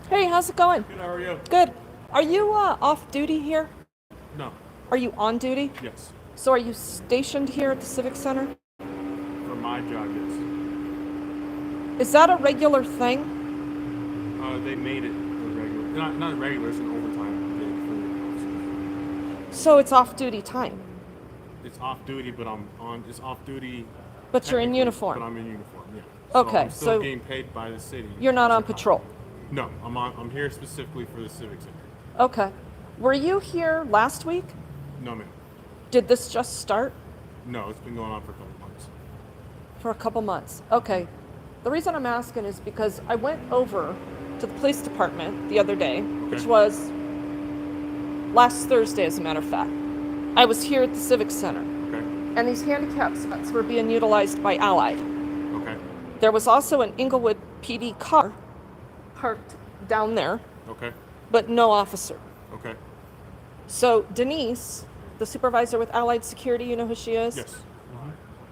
Hey, how's it going? Good, how are you? Good. Are you off duty here? No. Are you on duty? Yes. So are you stationed here at the Civic Center? For my job, yes. Is that a regular thing? They made it a regular. Not regular, it's an overtime gig for So it's off duty time, officers. It's off duty, but it's off duty but you're in technically, but uniform. I'm in uniform, yeah. So Okay, I'm still so getting paid by the city you're not as a on cop. patrol. No, I'm here specifically for the Civic Center. Okay. Were you here last week? No, man. Did this just start? No, it's been going on for a couple months. For a couple months. Okay. The reason I'm asking is because I went over to the police department the other day, which Okay. was last Thursday, as a matter of fact. I was here at the Civic Center, Okay. and these handicap spots were being utilized by Allied. Okay. There was also an Englewood PD car parked down there, Okay. but no officer. Okay. So Denise, the supervisor with Allied Security, you know who she is? Yes.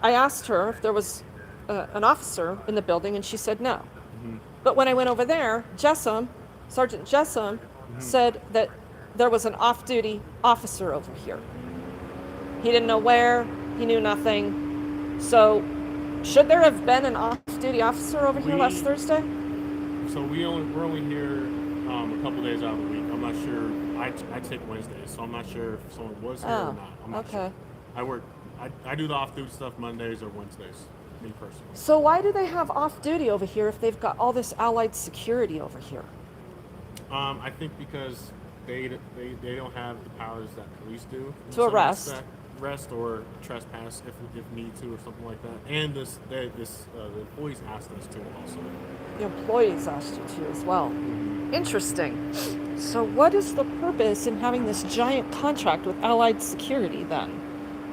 I asked her if there was an officer in the building, and she said no. Mm-hmm. But when I went over there, Sergeant Jessam, said that there was an off-duty officer over here. He didn't know where, he knew nothing. So, should there have been an off-duty officer over here last Thursday? So we're only here a couple days out of the week. I'm not sure. I take Wednesdays, so I'm not sure if someone was here or Oh, not. I'm not okay. sure. I work. I do the off duty stuff Mondays or Wednesdays. Me personally. So why do they have off-duty over here if they've got all this Allied security over here? I think because they don't have the powers that police do in To some arrest. arrest or trespass if need to or something like that. And the employees asked us to also. The employees asked you to as well. Interesting. So what is the purpose in having this giant contract with Allied Security then,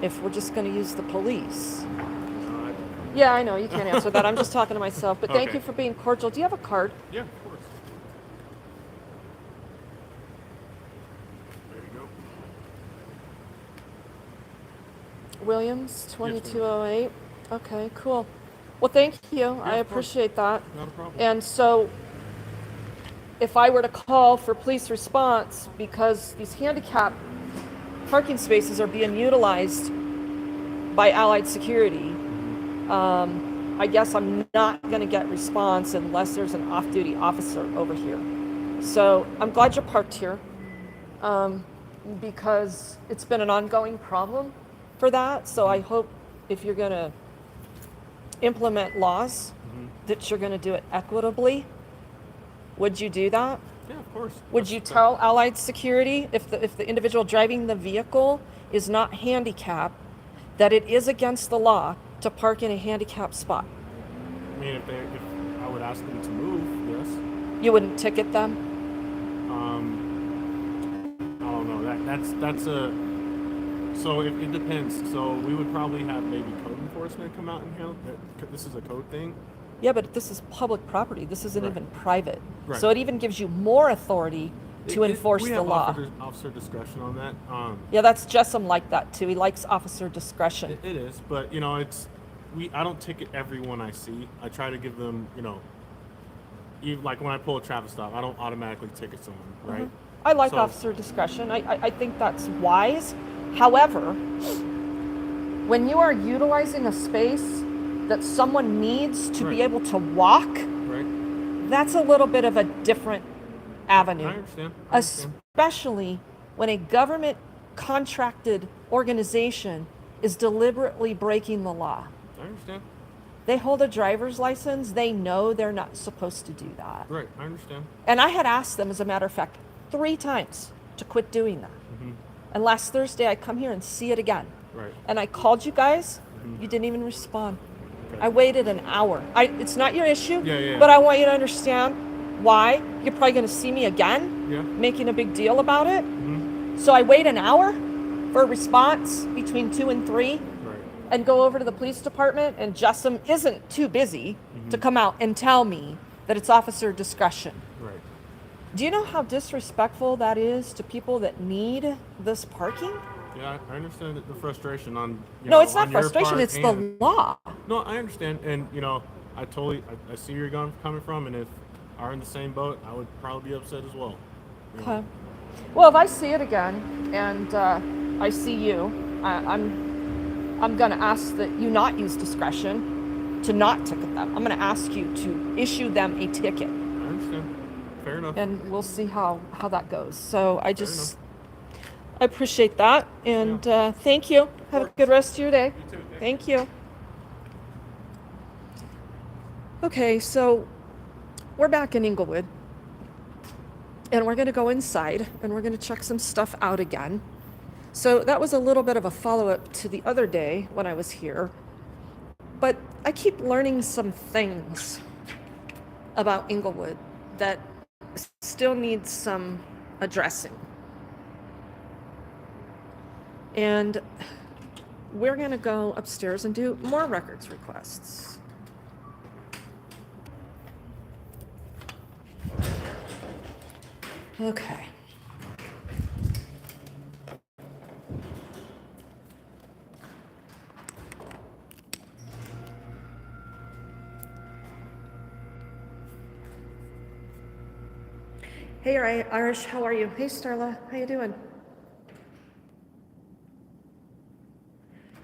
if we're just going to use the police? Uh, Yeah, I know, you can't answer that. I'm just talking to myself. But thank Okay. you for being cordial. Do you have a card? yeah, of course. There you go. Williams, Yes, 2208. Okay, cool. Well, thank you. I of course. appreciate that. Not a problem. And so, if I were to call for police response because these handicap parking spaces are being utilized by Allied Security, I guess I'm not going to get response unless there's an off-duty officer over here. So I'm glad you're parked here, because it's been an ongoing problem for that. So I hope if you're going to implement laws, that you're going to do it equitably. Would you do that? Yeah, of course. Would you tell Allied Security if the individual driving the vehicle is not handicapped, that it is against the law to park in a handicapped spot? I mean, if I would ask them to move, yes. You wouldn't ticket them? I don't know. That's a. So it depends. So we would probably have maybe code enforcement come out and handle that. This is a code thing. Yeah, but this is public property. This isn't Right. even private. Right. So it even gives you more authority to enforce we the have law. officer discretion on that. Yeah, that's Jessam like that too. He likes officer discretion. It is, but I don't ticket everyone I see. I try to give them, even like when I pull a traffic stop, I don't automatically ticket someone, right? I like So- officer discretion. I think that's wise. However, when you are utilizing a space that someone needs to be Right. able to walk, Right. that's a little bit of a different avenue. I understand. Especially when a government contracted organization is deliberately breaking the law. I understand. They hold a driver's license, they know they're not supposed to do that. Right. I understand. And I had asked them, as a matter of fact, 3 times to quit doing that. And last Thursday, I come here and see it again. Right. And I called you guys, you didn't even respond. Okay. I waited an hour. It's not your issue, Yeah. but I want you to understand why. You're probably going to see me again, Yeah. making a big deal about it. So I wait an hour for a response between 2 and 3 Right. and go over to the police department, and Jessam isn't too busy to come out and tell me that it's officer discretion. Right. Do you know how disrespectful that is to people that need this parking? Yeah, I understand the frustration on. No, it's not on your frustration, part it's and- the law. No, I understand, and I totally I see where you're coming from, and if are in the same boat, I would probably be upset as well. You know? Okay. Well, if I see it again and I see you, I'm going to ask that you not use discretion to not ticket them. I'm going to ask you to issue them a ticket, I understand. Fair enough. and we'll see how that goes. So I Fair enough. I appreciate that, and thank you. Have a good rest of your day. You too. Thank you. Okay, so we're back in Englewood, and we're going to go inside, and we're going to check some stuff out again. So that was a little bit of a follow-up to the other day when I was here, but I keep learning some things about Englewood that still needs some addressing. And we're going to go upstairs and do more records requests. Okay. Hey, Irish, how are you? Hey, Starla, how you doing?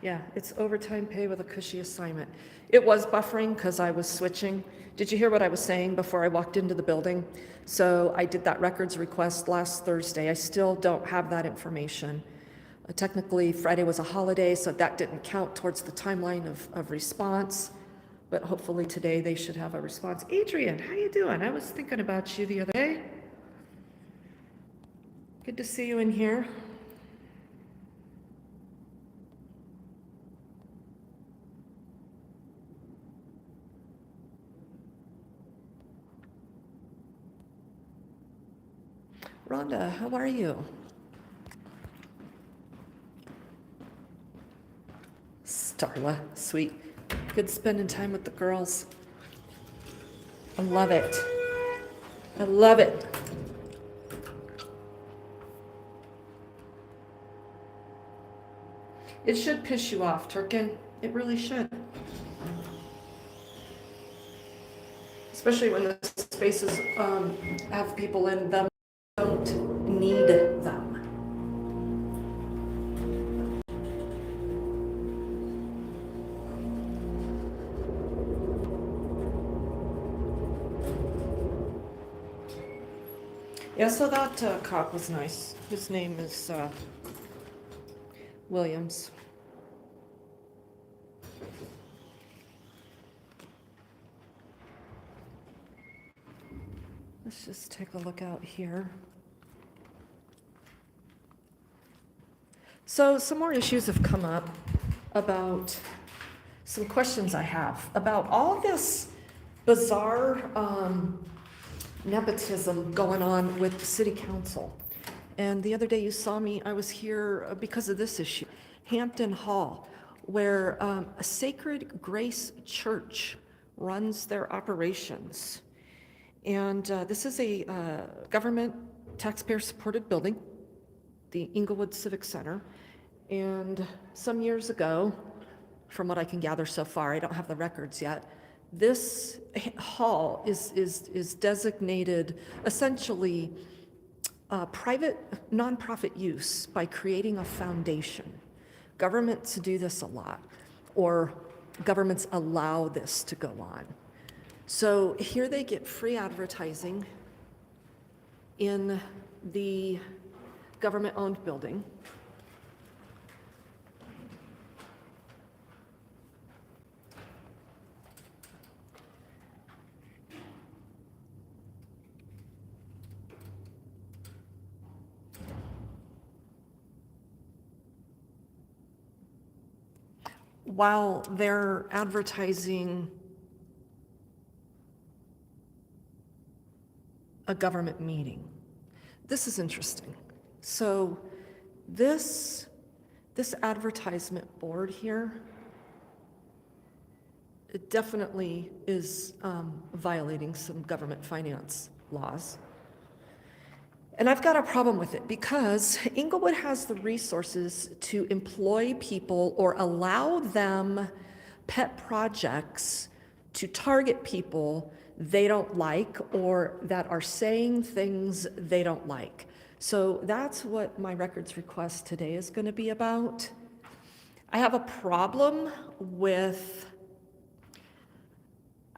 Yeah, it's overtime pay with a cushy assignment. It was buffering because I was switching. Did you hear what I was saying before I walked into the building? So I did that records request last Thursday. I still don't have that information. Technically, Friday was a holiday, so that didn't count towards the timeline of response. But hopefully today they should have a response. Adrian, how you doing? I was thinking about you the other day. Good to see you in here. Rhonda, how are you? Starla, sweet. Good spending time with the girls. I love it. I love it. It should piss you off, Turkin. It really should. Especially when the spaces have people in them who don't need them. Yeah, so that cop was nice. His name is Williams. Let's just take a look out here. So some more issues have come up about some questions I have about all this bizarre nepotism going on with the city council. And the other day you saw me, I was here because of this issue, Hampton Hall, where a Sacred Grace Church runs their operations. And this is a government taxpayer-supported building, the Englewood Civic Center. And some years ago, from what I can gather so far, I don't have the records yet, this hall is designated essentially private nonprofit use by creating a foundation. Governments do this a lot, or governments allow this to go on. So here they get free advertising in the government-owned building. While they're advertising a government meeting. This is interesting. So this advertisement board here, it definitely is violating some government finance laws. And I've got a problem with it because Englewood has the resources to employ people or allow them pet projects to target people they don't like or that are saying things they don't like. So that's what my records request today is going to be about. I have a problem with,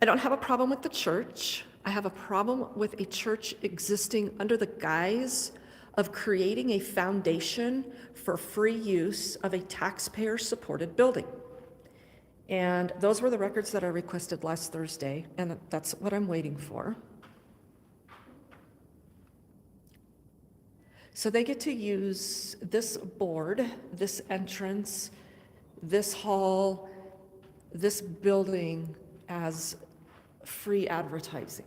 I don't have a problem with the church. I have a problem with a church existing under the guise of creating a foundation for free use of a taxpayer-supported building. And those were the records that I requested last Thursday, and that's what I'm waiting for. So they get to use this board, this entrance, this hall, this building as free advertising.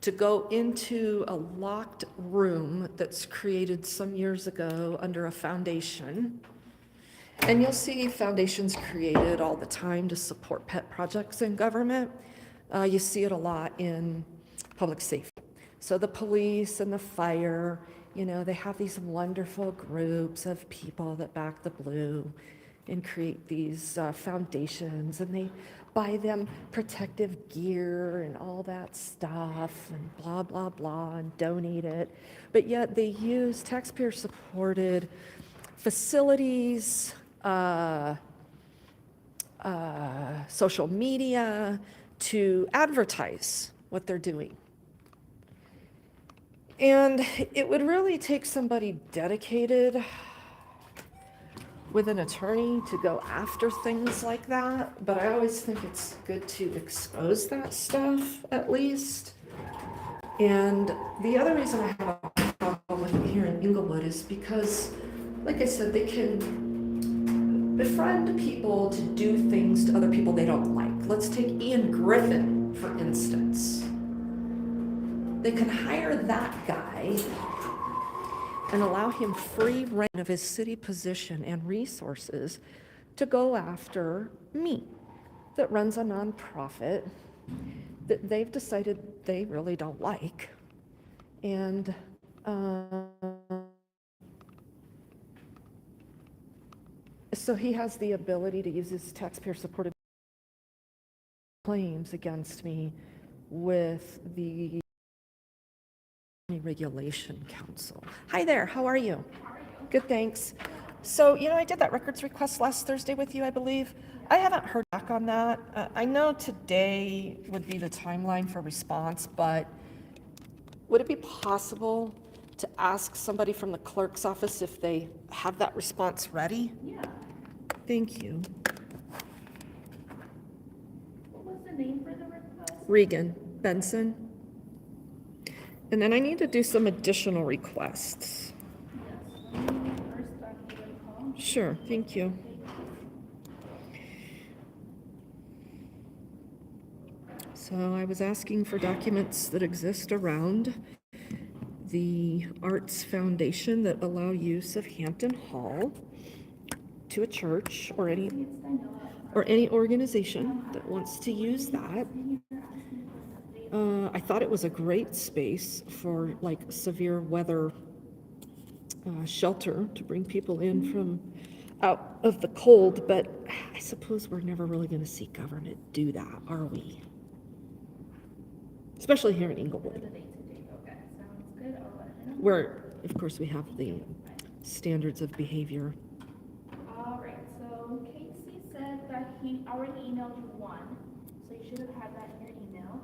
To go into a locked room that's created some years ago under a foundation. And you'll see foundations created all the time to support pet projects in government. You see it a lot in public safety. So the police and the fire, you know, they have these wonderful groups of people that back the blue and create these foundations, and they buy them protective gear and all that stuff and blah, blah, blah, and donate it. But yet they use taxpayer-supported facilities, social media to advertise what they're doing. And it would really take somebody dedicated with an attorney to go after things like that, but I always think it's good to expose that stuff at least. And the other reason I have a problem with it here in Englewood is because, like I said, they can befriend people to do things to other people they don't like. Let's take Ian Griffin, for instance. They can hire that guy and allow him free rein of his city position and resources to go after me, that runs a nonprofit that they've decided they really don't like. And so he has the ability to use his taxpayer-supported claims against me with the Regulation Council. Hi there, how are you? Good, thanks. So, you know, I did that records request last Thursday with you, I believe. I haven't heard back on that. I know today would be the timeline for response, but would it be possible to ask somebody from the clerk's office if they have that response ready? Yeah. Thank you. What was the name for the request? Regan Benson. And then I need to do some additional requests. Yes. Let me first give it a call. Sure, thank you. So I was asking for documents that exist around the Arts Foundation that allow use of Hampton Hall to a church or any organization that wants to use that. I thought it was a great space for like severe weather shelter to bring people in from out of the cold, but I suppose we're never really going to see government do that, are we? Especially here in Englewood, Okay, sounds good. I'll let her know. where, of course, we have the standards of behavior. All right, so Casey said that he already emailed you one, so you should have had that in your email.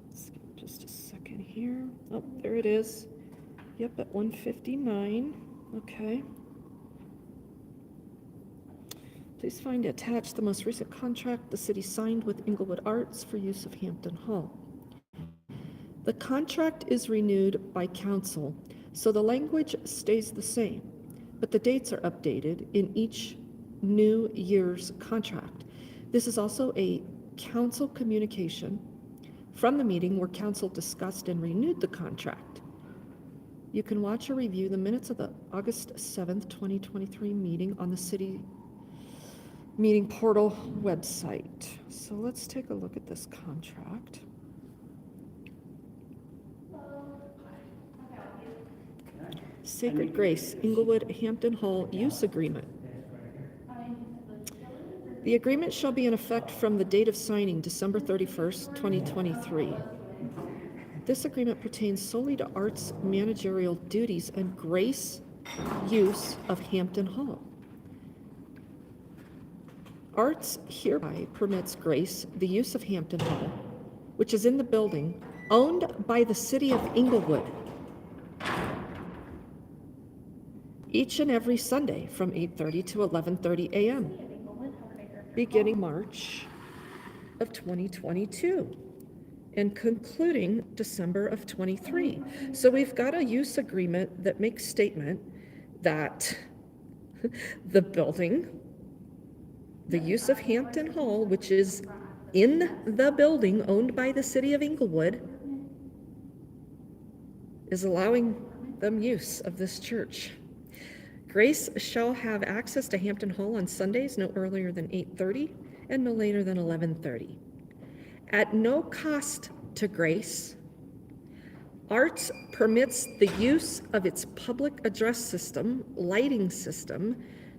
Let's give it just a second here. Oh, there it is. Yep, at 1:59. Okay. Please find attached the most recent contract the city signed with Englewood Arts for use of Hampton Hall. The contract is renewed by council, so the language stays the same, but the dates are updated in each new year's contract. This is also a council communication from the meeting where council discussed and renewed the contract. You can watch or review the minutes of the August 7th, 2023 meeting on the city meeting portal website. So let's take a look at this contract. Sacred Grace, Englewood, Hampton Hall Use Agreement. The agreement shall be in effect from the date of signing, December 31st, 2023. This agreement pertains solely to Art's managerial duties and Grace use of Hampton Hall. Arts hereby permits Grace the use of Hampton Hall, which is in the building owned by the city of Englewood, each and every Sunday from 8:30 to 11:30 a.m., beginning March of 2022 and concluding December of 23. So we've got a use agreement that makes statement that the building, the use of Hampton Hall, which is in the building owned by the city of Englewood, is allowing them use of this church. Grace shall have access to Hampton Hall on Sundays no earlier than 8:30 and no later than 11:30. At no cost to Grace, Arts permits the use of its public address system, lighting system,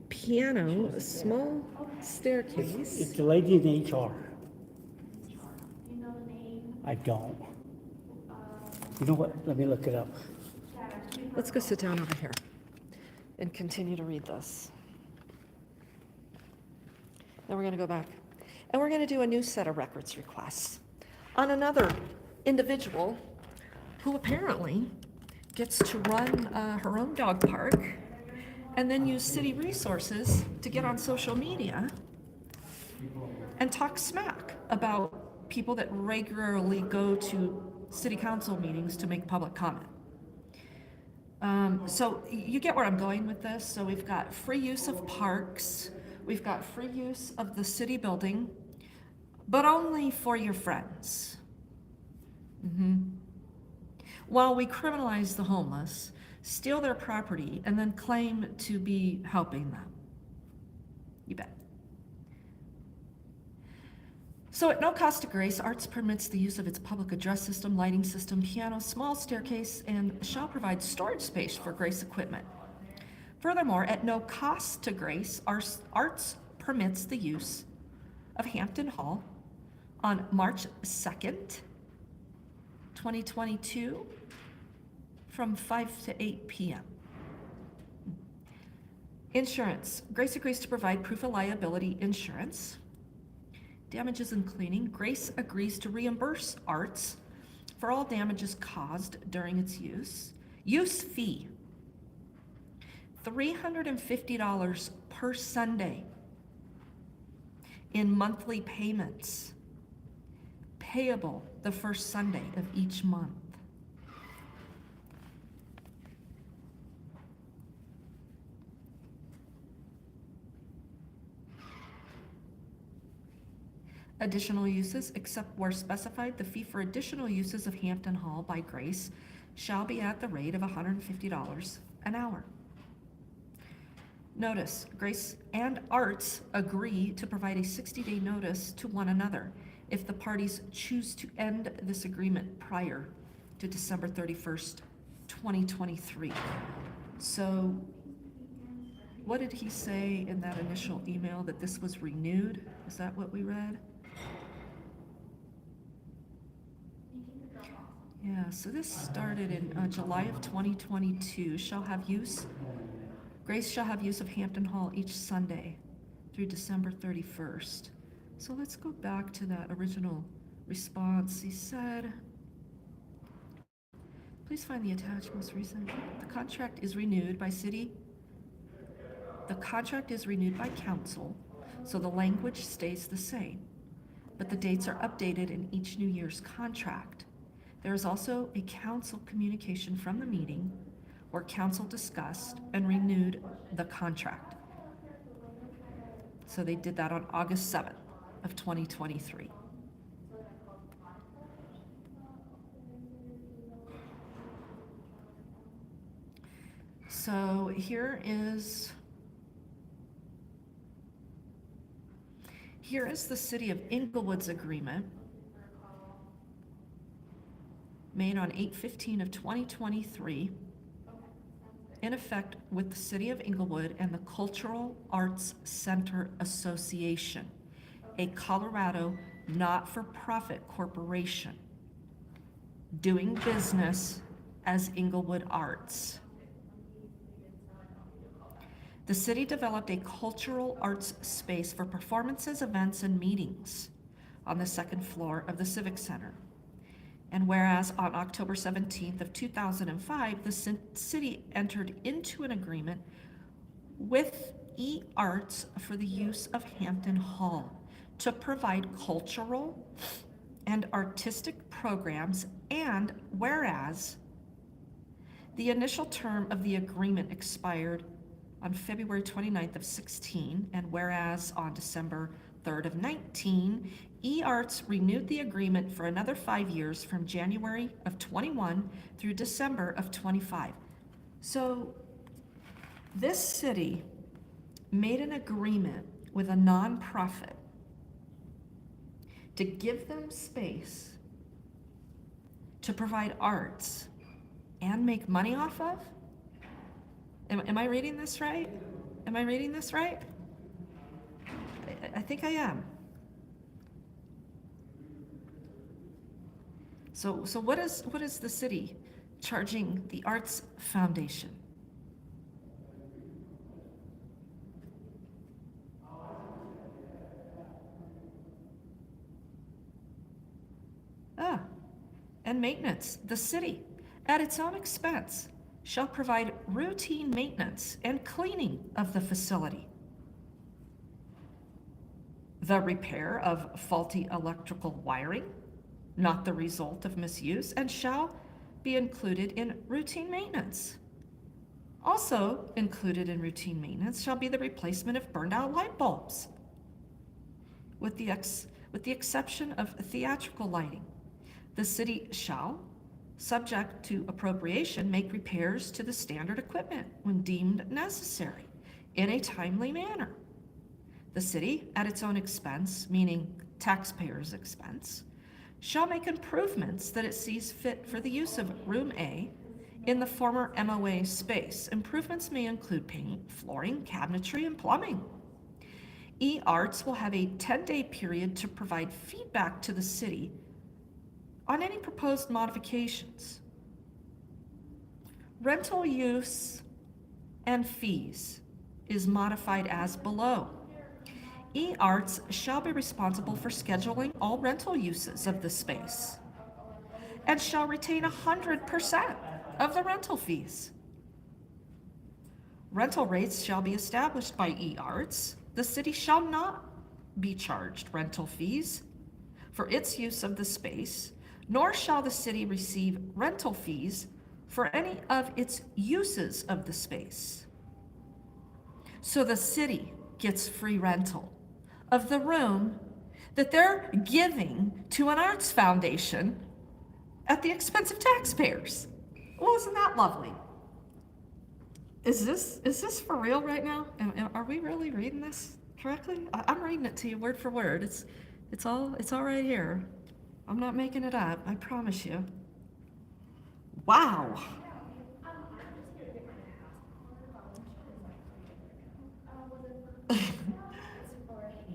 piano, small staircase. It's the lady in HR. You know the name? I don't. You know what? Let me look it up. Let's go sit down over here and continue to read this. Then we're going to go back. And we're going to do a new set of records requests on another individual who apparently gets to run her own dog park and then use city resources to get on social media and talk smack about people that regularly go to city council meetings to make public comment. So you get where I'm going with this. So we've got free use of parks, we've got free use of the city building, but only for your friends. While we criminalize the homeless, steal their property, and then claim to be helping them. You bet. So at no cost to Grace, Arts permits the use of its public address system, lighting system, piano, small staircase, and shall provide storage space for Grace equipment. Furthermore, at no cost to Grace, Arts permits the use of Hampton Hall on March 2nd, 2022, from 5 to 8 p.m. Insurance. Grace agrees to provide proof of liability insurance. Damages and cleaning. Grace agrees to reimburse Arts for all damages caused during its use. Use fee. $350 per Sunday in monthly payments, payable the first Sunday of each month. Additional uses, except where specified, the fee for additional uses of Hampton Hall by Grace shall be at the rate of $150 an hour. Notice, Grace and Arts agree to provide a 60-day notice to one another if the parties choose to end this agreement prior to December 31st, 2023. So what did he say in that initial email, that this was renewed? Is that what we read? Yeah, so this started in July of 2022. Grace shall have use of Hampton Hall each Sunday through December 31st. So let's go back to that original response. He said, please find the attached most recent. The contract is renewed by council, so the language stays the same, but the dates are updated in each New Year's contract. There is also a council communication from the meeting where council discussed and renewed the contract. So they did that on August 7th of 2023. So here is Here is the City of Englewood's agreement made on 8/15 of 2023, in effect with the City of Englewood and the Cultural Arts Center Association, a Colorado not-for-profit corporation doing business as Englewood Arts. The city developed a cultural arts space for performances, events, and meetings on the second floor of the Civic Center. And whereas on October 17th of 2005, the city entered into an agreement with eArts for the use of Hampton Hall to provide cultural and artistic programs, and whereas the initial term of the agreement expired on February 29th of 16, and whereas on December 3rd of 19, eArts renewed the agreement for another 5 years from January of 21 through December of 25. So this city made an agreement with a nonprofit to give them space to provide arts and make money off of? Am I reading this right? Am I reading this right? I think I am. So what is the city charging the Arts Foundation? And maintenance. The city, at its own expense, shall provide routine maintenance and cleaning of the facility, the repair of faulty electrical wiring, not the result of misuse, and shall be included in routine maintenance. Also included in routine maintenance shall be the replacement of burned out light bulbs, with the exception of theatrical lighting. The city shall, subject to appropriation, make repairs to the standard equipment when deemed necessary in a timely manner. The city, at its own expense, meaning taxpayers' expense, shall make improvements that it sees fit for the use of Room A in the former MOA space. Improvements may include paint, flooring, cabinetry, and plumbing. eArts will have a 10-day period to provide feedback to the city on any proposed modifications. Rental use and fees is modified as below. eArts shall be responsible for scheduling all rental uses of the space and shall retain 100% of the rental fees. Rental rates shall be established by eArts. The city shall not be charged rental fees for its use of the space, nor shall the city receive rental fees for any of its uses of the space. So the city gets free rental of the room that they're giving to an arts foundation at the expense of taxpayers. Well, isn't that lovely? Is this for real right now? Are we really reading this correctly? I'm reading it to you word for word. It's all right here. I'm not making it up, I promise you. Wow.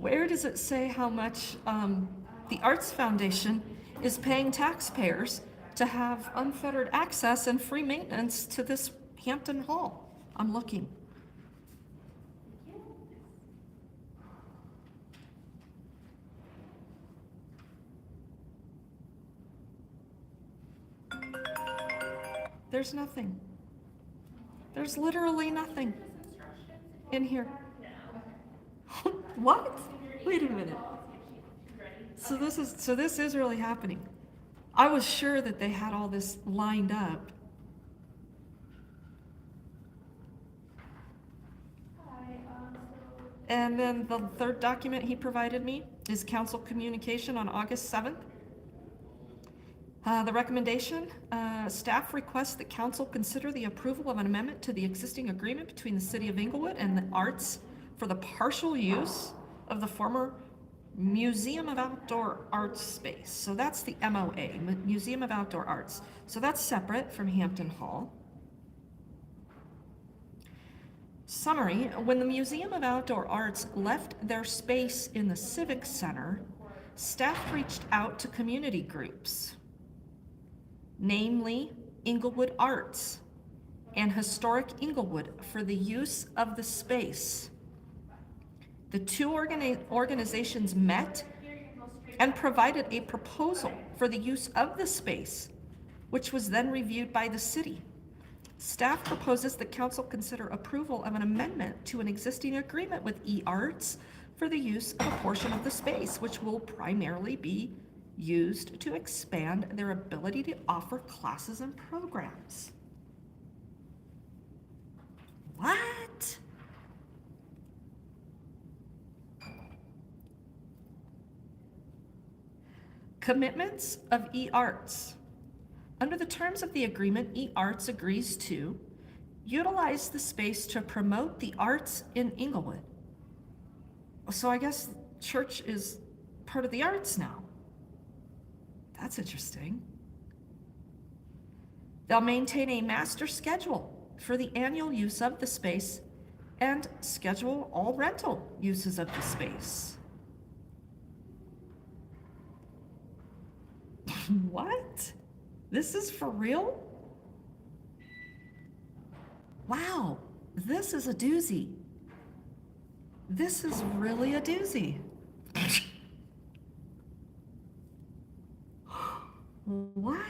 Where does it say how much the Arts Foundation is paying taxpayers to have unfettered access and free maintenance to this Hampton Hall? I'm looking. There's nothing. There's literally nothing in here. What? Wait a minute. So this is really happening. I was sure that they had all this lined up. And then the third document he provided me is council communication on August 7th. The recommendation, staff requests that council consider the approval of an amendment to the existing agreement between the City of Englewood and the Arts for the partial use of the former Museum of Outdoor Arts Space. So that's the MOA, Museum of Outdoor Arts. So that's separate from Hampton Hall. Summary, when the Museum of Outdoor Arts left their space in the Civic Center, staff reached out to community groups, namely Englewood Arts and Historic Englewood, for the use of the space. The two organizations met and provided a proposal for the use of the space, which was then reviewed by the city. Staff proposes that council consider approval of an amendment to an existing agreement with eArts for the use of a portion of the space, which will primarily be used to expand their ability to offer classes and programs. What? Commitments of eArts. Under the terms of the agreement, eArts agrees to utilize the space to promote the arts in Englewood. So I guess church is part of the arts now. That's interesting. They'll maintain a master schedule for the annual use of the space and schedule all rental uses of the space. What? This is for real? Wow, this is a doozy. This is really a doozy. What?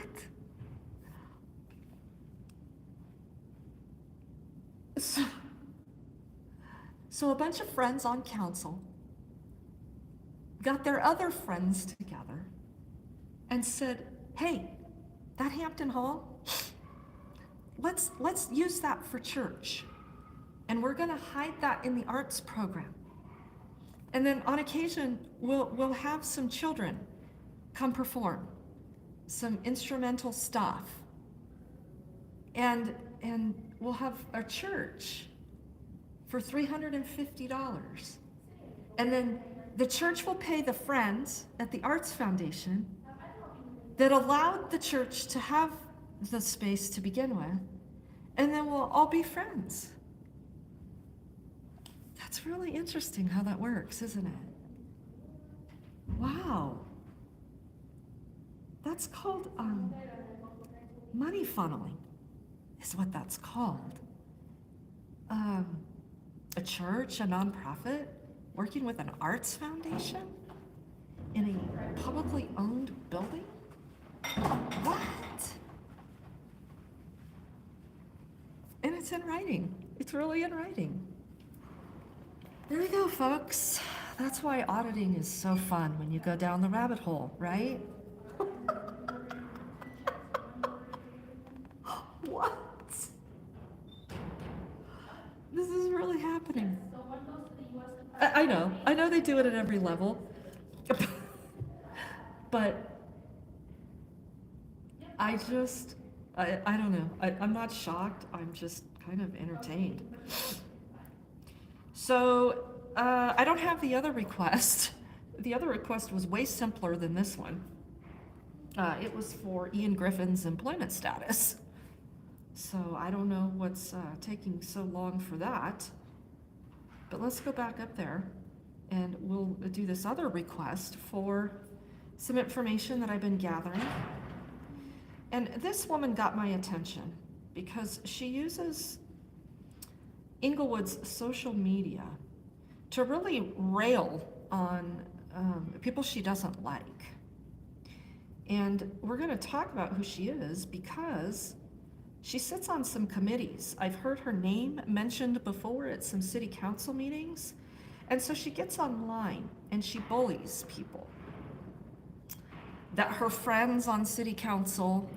So a bunch of friends on council got their other friends together and said, hey, that Hampton Hall, let's use that for church. And we're gonna hide that in the arts program. And then on occasion, we'll have some children come perform some instrumental stuff. And we'll have a church for $350. And then the church will pay the friends at the Arts Foundation that allowed the church to have the space to begin with, and then we'll all be friends. That's really interesting how that works, isn't it? Wow. That's called money funneling, is what that's called. A church, a nonprofit, working with an arts foundation in a publicly owned building? What? And it's in writing. It's really in writing. There we go, folks. That's why auditing is so fun when you go down the rabbit hole, right? What? This is really happening. I know they do it at every level. But I don't know. I'm not shocked. I'm just kind of entertained. So I don't have the other request. The other request was way simpler than this one. It was for Ian Griffin's employment status. So I don't know what's taking so long for that. But let's go back up there and we'll do this other request for some information that I've been gathering. And this woman got my attention because she uses Englewood's social media to really rail on people she doesn't like. And we're going to talk about who she is because she sits on some committees. I've heard her name mentioned before at some city council meetings. And so she gets online and she bullies people that her friends on city council,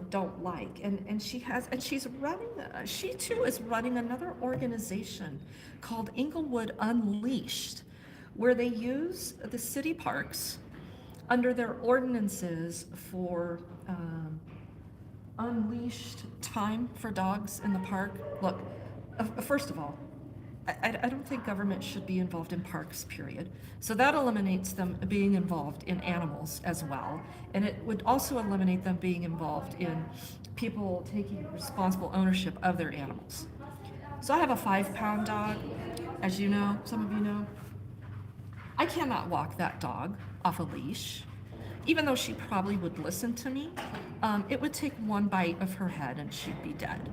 don't like. And she's running, she too is running another organization called Englewood Unleashed, where they use the city parks under their ordinances for unleashed time for dogs in the park. Look, first of all, I don't think government should be involved in parks, period. So that eliminates them being involved in animals as well. And it would also eliminate them being involved in people taking responsible ownership of their animals. So I have a 5-pound dog, as you know, some of you know. I cannot walk that dog off a leash. Even though she probably would listen to me, it would take one bite of her head and she'd be dead,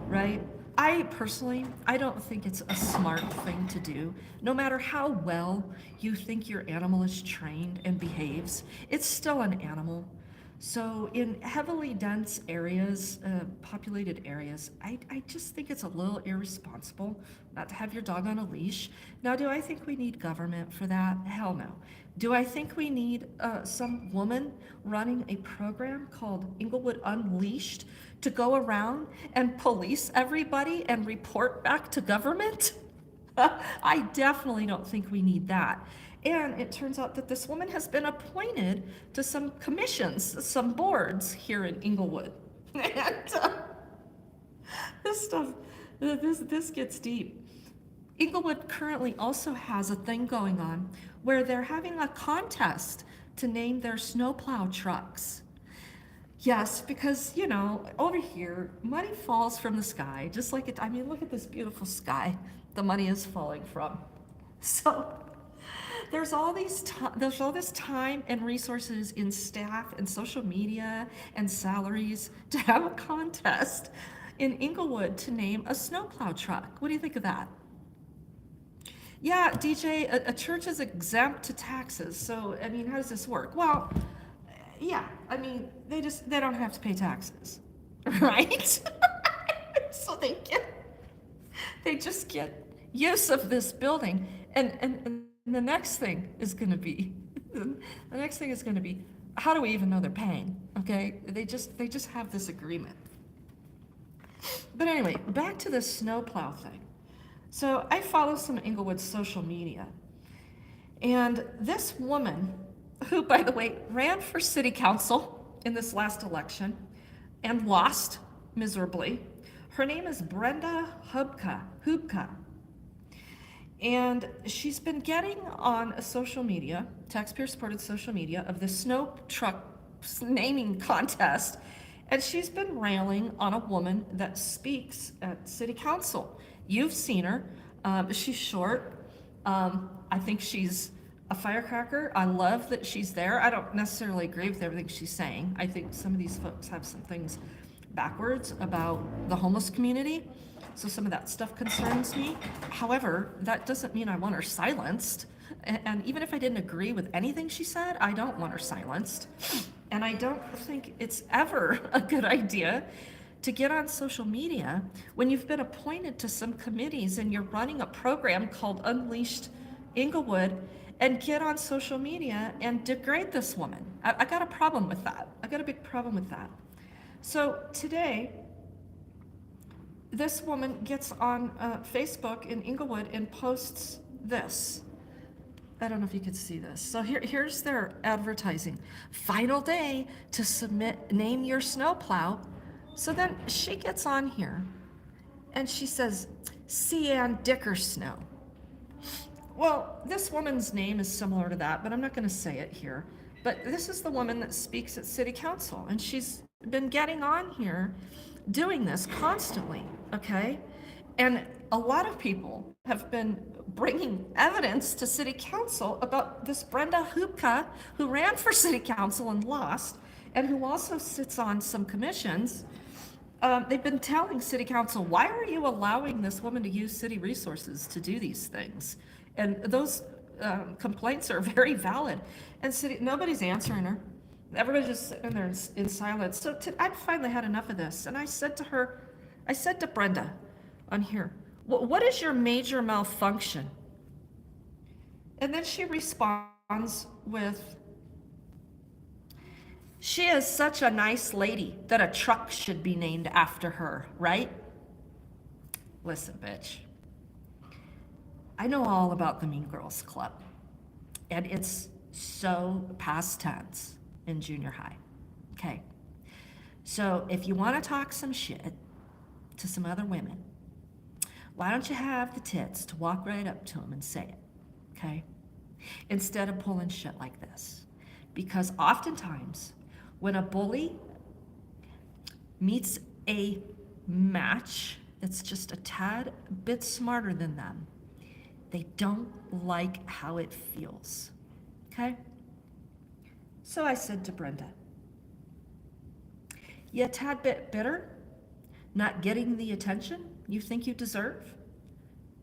right? I personally, I don't think it's a smart thing to do. No matter how well you think your animal is trained and behaves, it's still an animal. So in heavily dense areas, populated areas, I just think it's a little irresponsible not to have your dog on a leash. Now, do I think we need government for that? Hell no. Do I think we need some woman running a program called Englewood Unleashed to go around and police everybody and report back to government? I definitely don't think we need that. And it turns out that this woman has been appointed to some commissions, some boards here in Englewood. And this stuff, this gets deep. Englewood currently also has a thing going on where they're having a contest to name their snowplow trucks. Yes, because, you know, over here, money falls from the sky, just like it, I mean, look at this beautiful sky the money is falling from. So there's all this time and resources in staff and social media and salaries to have a contest in Englewood to name a snowplow truck. What do you think of that? Yeah, DJ, a church is exempt to taxes. So, I mean, how does this work? Well, yeah, I mean, they don't have to pay taxes, right? So they just get use of this building. And the next thing is going to be, how do we even know they're paying? Okay, they just have this agreement. But anyway, back to the snowplow thing. So I follow some Englewood social media, and this woman, who, by the way, ran for city council in this last election and lost miserably. Her name is Brenda Hubka. And she's been getting on a social media, taxpayer-supported social media, of the snow truck naming contest, and she's been railing on a woman that speaks at city council. You've seen her. She's short. I think she's a firecracker. I love that she's there. I don't necessarily agree with everything she's saying. I think some of these folks have some things backwards about the homeless community. So some of that stuff concerns me. However, that doesn't mean I want her silenced. And even if I didn't agree with anything she said, I don't want her silenced. And I don't think it's ever a good idea to get on social media when you've been appointed to some committees and you're running a program called Unleashed Englewood, and get on social media and degrade this woman. I got a problem with that. I got a big problem with that. So today, this woman gets on Facebook in Englewood and posts this. I don't know if you could see this. So here's their advertising. Final day to name your snowplow. So then she gets on here and she says, Cian Dickersnow. Well, this woman's name is similar to that, but I'm not going to say it here. But this is the woman that speaks at city council, and she's been getting on here doing this constantly, okay? And a lot of people have been bringing evidence to city council about this Brenda Hubka, who ran for city council and lost, and who also sits on some commissions. They've been telling city council, why are you allowing this woman to use city resources to do these things? And those complaints are very valid. And nobody's answering her. Everybody's just sitting there in silence. So I finally had enough of this. And I said to Brenda on here, what is your major malfunction? And then she responds with, she is such a nice lady that a truck should be named after her, right? Listen, bitch. I know all about the Mean Girls Club, and it's so past tense in junior high, okay? So if you want to talk some shit to some other women, Why don't you have the tits to walk right up to them and say it, okay? Instead of pulling shit like this. Because oftentimes, when a bully meets a match that's just a tad bit smarter than them, they don't like how it feels, okay? So I said to Brenda, you a tad bit bitter, not getting the attention you think you deserve?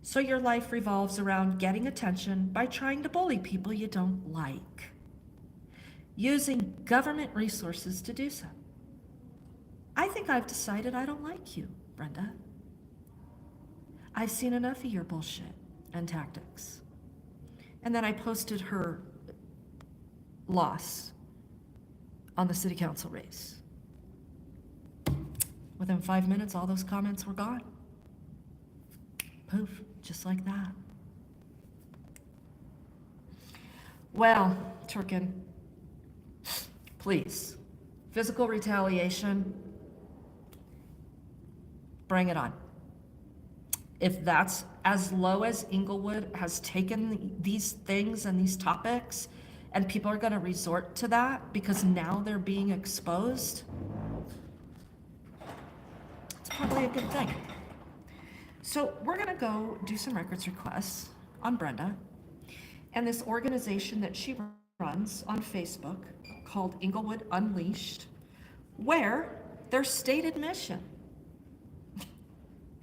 So your life revolves around getting attention by trying to bully people you don't like, using government resources to do so. I think I've decided I don't like you, Brenda. I've seen enough of your bullshit and tactics. And then I posted her loss on the city council race. Within 5 minutes, all those comments were gone. Poof, just like that. Well, Turkin, please, physical retaliation, bring it on. If that's as low as Englewood has taken these things and these topics, and people are going to resort to that because now they're being exposed, it's probably a good thing. So we're going to go do some records requests on Brenda and this organization that she runs on Facebook called Englewood Unleashed, where their stated mission.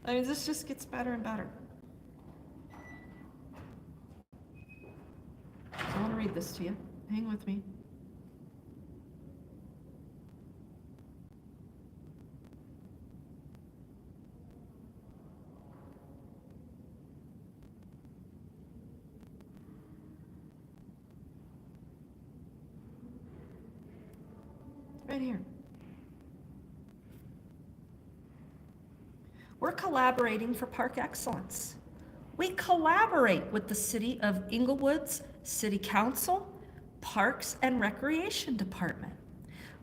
I mean, this just gets better and better. So I want to read this to you. Hang with me. Right here. We're collaborating for park excellence. We collaborate with the City of Englewood's City Council, Parks and Recreation Department.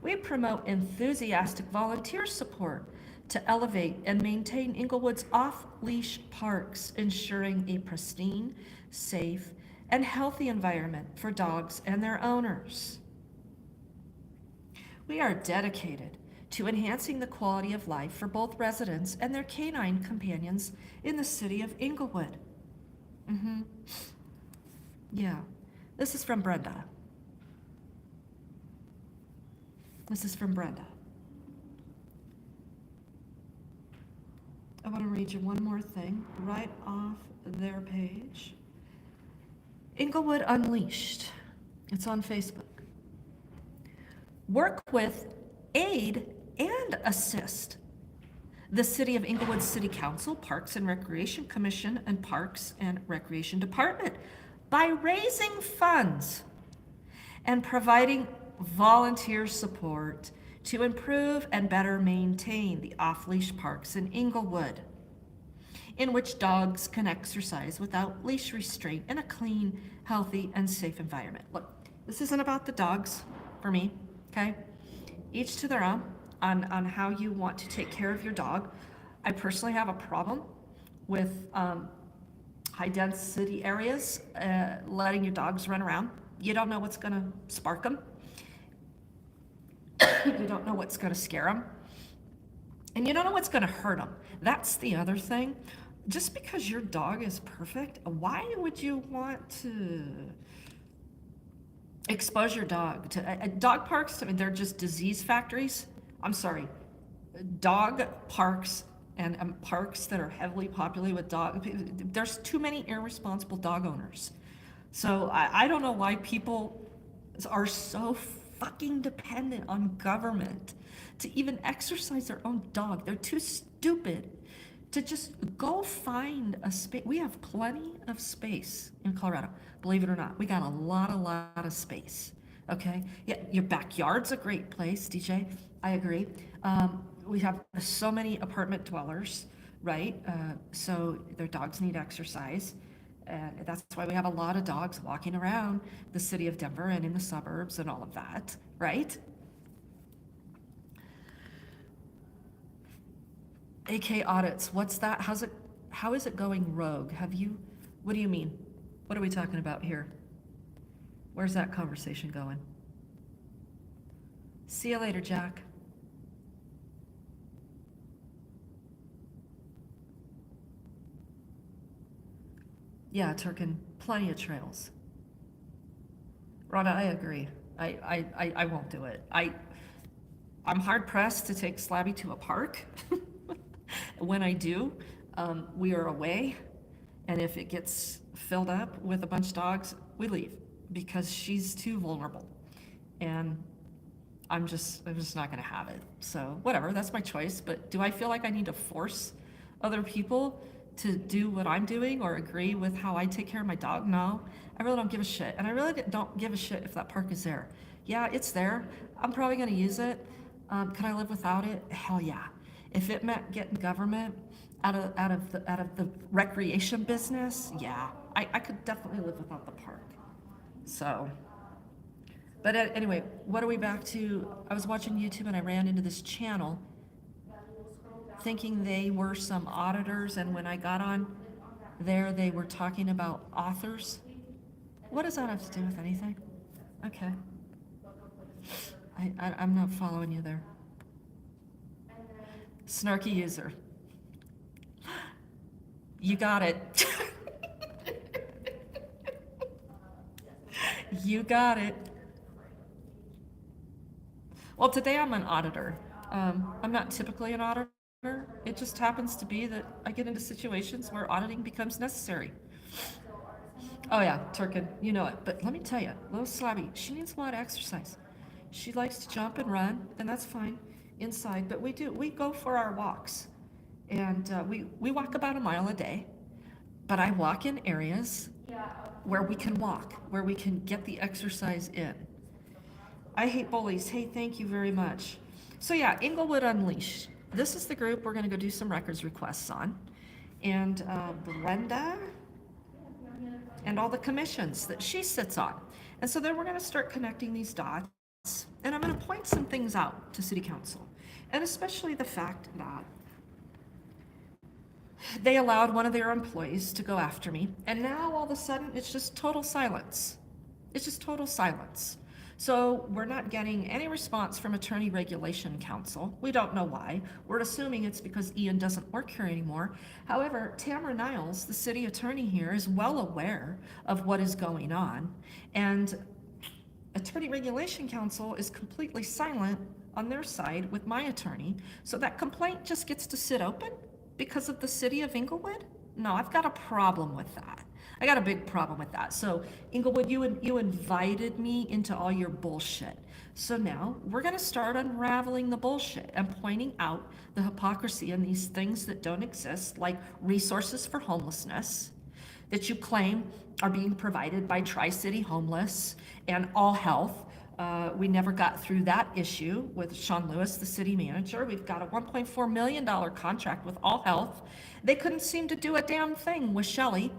We promote enthusiastic volunteer support to elevate and maintain Englewood's off-leash parks, ensuring a pristine, safe, and healthy environment for dogs and their owners. We are dedicated to enhancing the quality of life for both residents and their canine companions in the city of Englewood. Yeah, this is from Brenda. This is from Brenda. I want to read you one more thing right off their page. Englewood Unleashed. It's on Facebook. Work with, aid, and assist the City of Englewood City Council, Parks and Recreation Commission, and Parks and Recreation Department by raising funds and providing volunteer support to improve and better maintain the off-leash parks in Englewood, in which dogs can exercise without leash restraint in a clean, healthy, and safe environment. Look, this isn't about the dogs for me, okay? Each to their own on how you want to take care of your dog. I personally have a problem with high density areas, letting your dogs run around. You don't know what's gonna spark them. You don't know what's gonna scare them. And you don't know what's gonna hurt them. That's the other thing. Just because your dog is perfect, why would you want to expose your dog to dog parks? I mean, they're just disease factories. I'm sorry, dog parks and parks that are heavily populated with dogs, there's too many irresponsible dog owners. So I don't know why people are so fucking dependent on government to even exercise their own dog. They're too stupid to just go find a space. We have plenty of space in Colorado, believe it or not. We got a lot of space, okay? Yeah, your backyard's a great place, DJ, I agree. We have so many apartment dwellers, right? So their dogs need exercise. And that's why we have a lot of dogs walking around the city of Denver and in the suburbs and all of that, right? AK audits, what's that? how is it going rogue? What do you mean? What are we talking about here? Where's that conversation going? See you later, Jack. Yeah, Turkin, plenty of trails. Rhonda, I agree. I won't do it. I'm hard pressed to take Slabby to a park. When I do, we are away, and if it gets filled up with a bunch of dogs, we leave because she's too vulnerable, and I'm just not gonna have it. So whatever, that's my choice. But do I feel like I need to force other people to do what I'm doing or agree with how I take care of my dog? No, I really don't give a shit. And I really don't give a shit if that park is there. Yeah, it's there. I'm probably gonna use it. Can I live without it? Hell yeah. If it meant getting government out of the recreation business, yeah, I could definitely live without the park. So, but anyway, what are we back to? I was watching YouTube and I ran into this channel thinking they were some auditors, and when I got on there, they were talking about authors. What does that have to do with anything? Okay. I'm not following you there. Snarky user. You got it. You got it. Well, today I'm an auditor. I'm not typically an auditor. It just happens to be that I get into situations where auditing becomes necessary. Oh yeah, Turkin, you know it. But let me tell you, little Slabby, she needs a lot of exercise. She likes to jump and run, and that's fine inside. But we go for our walks, and we walk about a mile a day. But I walk in areas where we can walk, where we can get the exercise in. I hate bullies. Hey, thank you very much. So yeah, Englewood Unleashed. This is the group we're gonna go do some records requests on. And Brenda and all the commissions that she sits on. And so then we're gonna start connecting these dots, and I'm gonna point some things out to City Council. And especially the fact that they allowed one of their employees to go after me, and now all of a sudden it's just total silence. It's just total silence. So we're not getting any response from Attorney Regulation Council. We don't know why. We're assuming it's because Ian doesn't work here anymore. However, Tamara Niles, the city attorney here, is well aware of what is going on, and Attorney Regulation Council is completely silent on their side with my attorney. So that complaint just gets to sit open because of the city of Englewood? No, I've got a problem with that. I got a big problem with that. So Englewood, you invited me into all your bullshit. So now we're gonna start unraveling the bullshit and pointing out the hypocrisy in these things that don't exist, like resources for homelessness that you claim are being provided by Tri-City Homeless and All Health. We never got through that issue with Sean Lewis, the city manager. We've got a $1.4 million contract with All Health. They couldn't seem to do a damn thing with Shelley,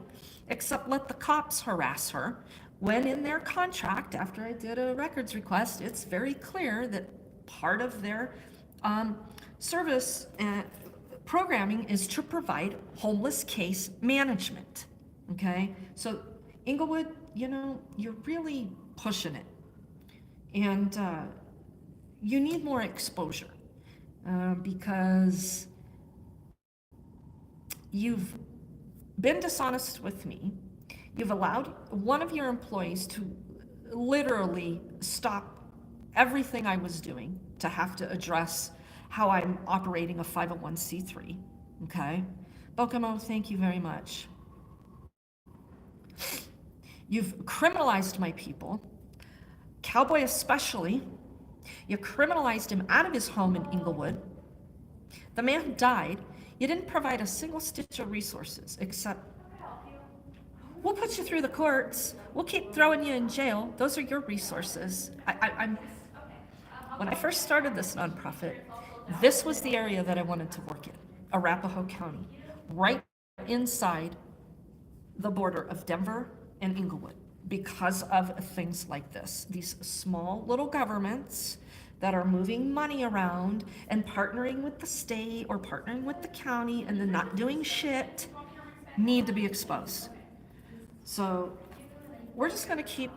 except let the cops harass her. When in their contract, after I did a records request, it's very clear that part of their service programming is to provide homeless case management, okay? So Englewood, you know, you're really pushing it. And you need more exposure because you've been dishonest with me. You've allowed one of your employees to literally stop everything I was doing to have to address how I'm operating a 501c3, okay? Bokomo, thank you very much. You've criminalized my people, Cowboy especially. You criminalized him out of his home in Englewood. The man died. You didn't provide a single stitch of resources except, we'll put you through the courts. We'll keep throwing you in jail. Those are your resources. When I first started this nonprofit, this was the area that I wanted to work in, Arapahoe County, right inside the border of Denver and Englewood, because of things like this. These small little governments that are moving money around and partnering with the state or partnering with the county and then not doing shit need to be exposed. So we're just gonna keep,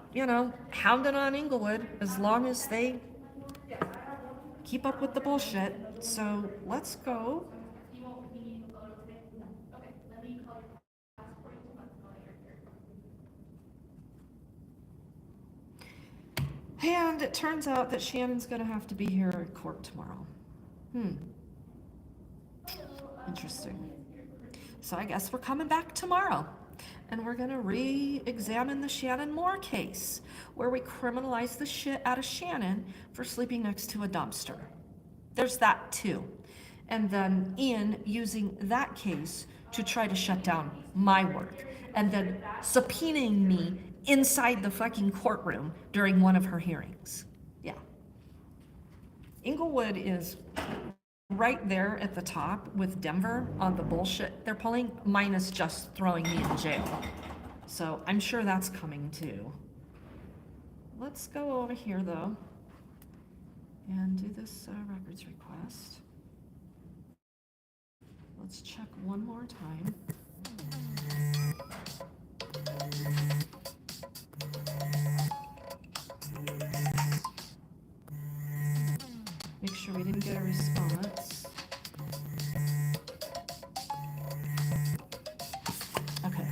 hounding on Englewood as long as they keep up with the bullshit. So let's go. And it turns out that Shannon's gonna have to be here in court tomorrow. Interesting. So I guess we're coming back tomorrow. And we're gonna re-examine the Shannon Moore case, where we criminalize the shit out of Shannon for sleeping next to a dumpster. There's that too. And then Ian using that case to try to shut down my work, and then subpoenaing me inside the fucking courtroom during one of her hearings. Yeah. Englewood is right there at the top with Denver on the bullshit they're pulling, minus just throwing me in jail. So I'm sure that's coming too. Let's go over here though and do this records request. Let's check one more time. Make sure we didn't get a response. Okay.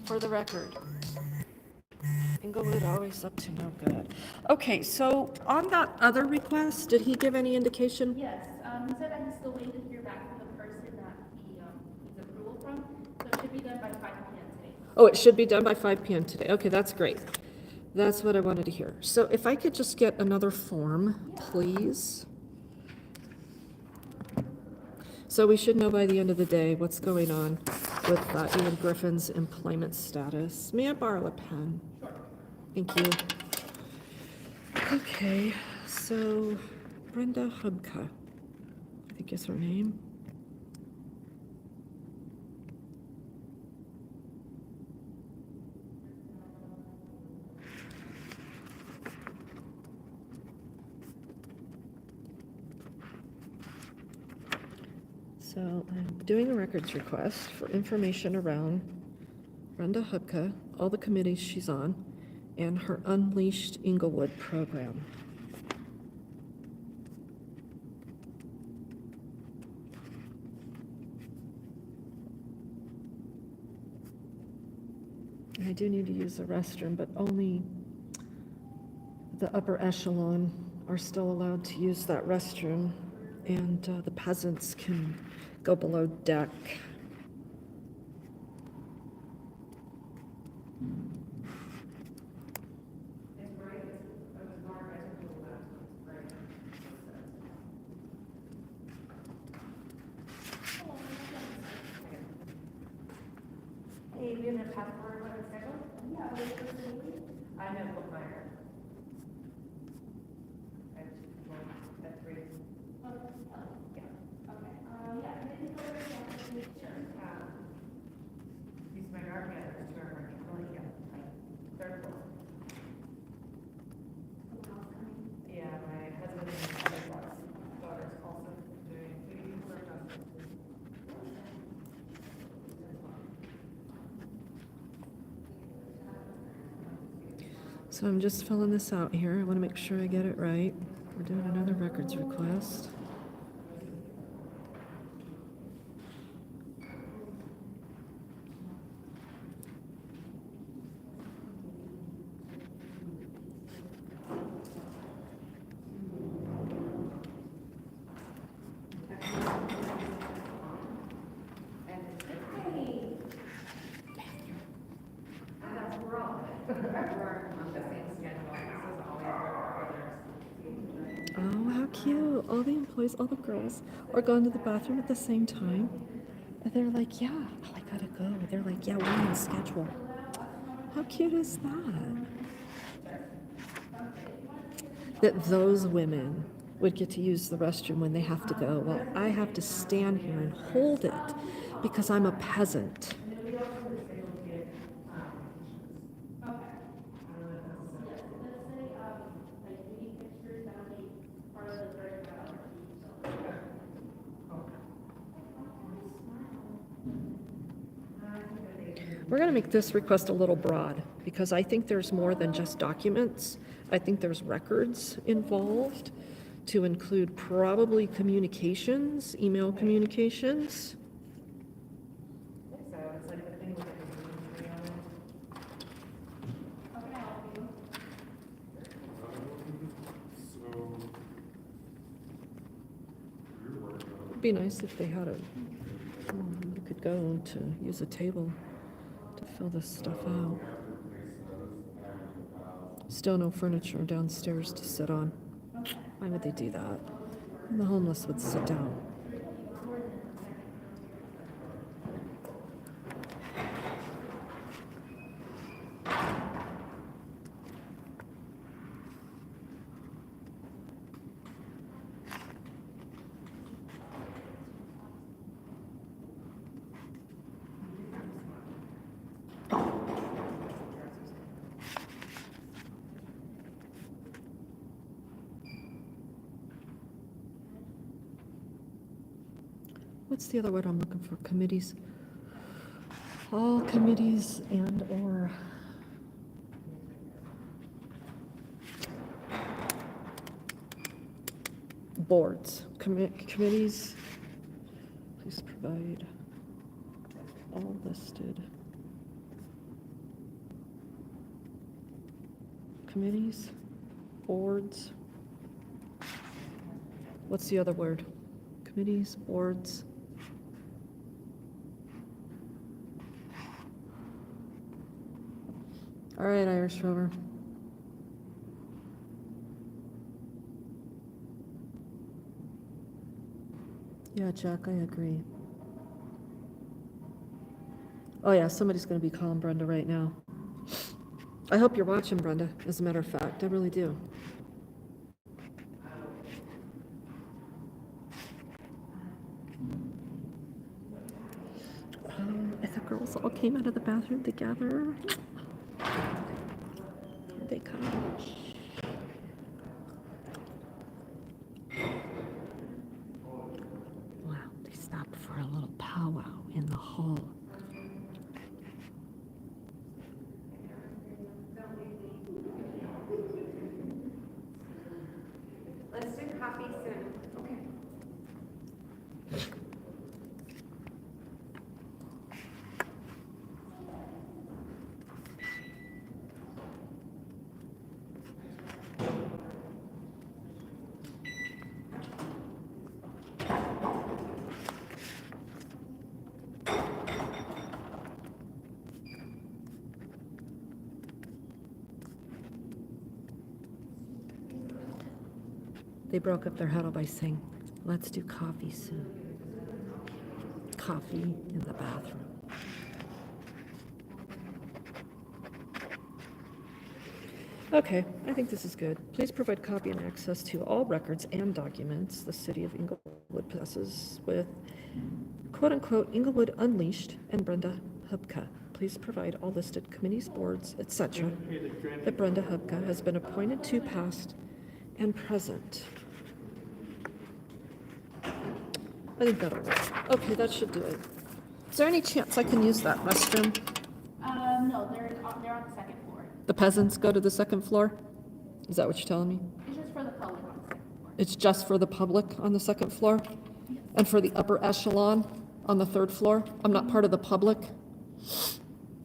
For the record, Englewood always up to no good. Okay, so on that other request, did he give any indication? Yes, he said that he's still waiting to hear back from the person that he needs approval from, so it should be done by 5 p.m. today. Oh, it should be done by 5 p.m. today. Okay, that's great. That's what I wanted to hear. So if I could just get another form, please. So we should know by the end of the day what's going on with Ian Griffin's employment status. May I borrow a pen? Sure. Thank you. Okay, so Brenda Hubka, I think is her name. So I'm doing a records request for information around Brenda Hubka, all the committees she's on, and her Unleashed Englewood program. I do need to use the restroom, but only the upper echelon are still allowed to use that restroom, and the peasants can go below deck. Hey, do you have a password on the schedule? Yeah, I know what mine are. That's great. Yeah. Okay, yeah, can you go over to sure. These are my art gathers, really, yeah, third floor. Yeah, my husband and my daughter's also doing, we worked on this. So I'm just filling this out here. I want to make sure I get it right. We're doing another records request. Oh, how cute. All the employees, all the girls are going to the bathroom at the same time. And they're like, yeah, oh, I gotta go. They're like, yeah, we're on schedule. How cute is that? That those women would get to use the restroom when they have to go. Well, I have to stand here and hold it because I'm a peasant. we're gonna make this request a little broad, because I think there's more than just documents. I think there's records involved, to include probably communications, email communications. So it's like the thing with the tree on it. How can I help you? It'd be nice if they had you could go to use a table to fill this stuff out. Still no furniture downstairs to sit on. Why would they do that? The homeless would sit down. What's the other word I'm looking for? Committees. All committees and or boards. Committees. Please provide all listed committees, boards. What's the other word? Committees, boards. All right, Irish Rover. Yeah, Jack, I agree. Oh yeah, somebody's gonna be calling Brenda right now. I hope you're watching, Brenda, as a matter of fact. I really do. If the girls all came out of the bathroom together. Here they come. Wow, they stopped for a little powwow in the hall. Let's do coffee soon. Okay. They broke up their huddle by saying, let's do coffee soon. Coffee in the bathroom. Okay, I think this is good. Please provide copy and access to all records and documents the city of Englewood possesses with quote-unquote Englewood Unleashed and Brenda Hubka. Please provide all listed committees, boards, etc. that Brenda Hubka has been appointed to, past and present. I think that'll work. Okay, that should do it. Is there any chance I can use that restroom? No, they're on the second floor. The peasants go to the second floor? Is that what you're telling me? It's just for the public on the second floor. It's just for the public on the second floor? And for the upper echelon on the third floor? I'm not part of the public?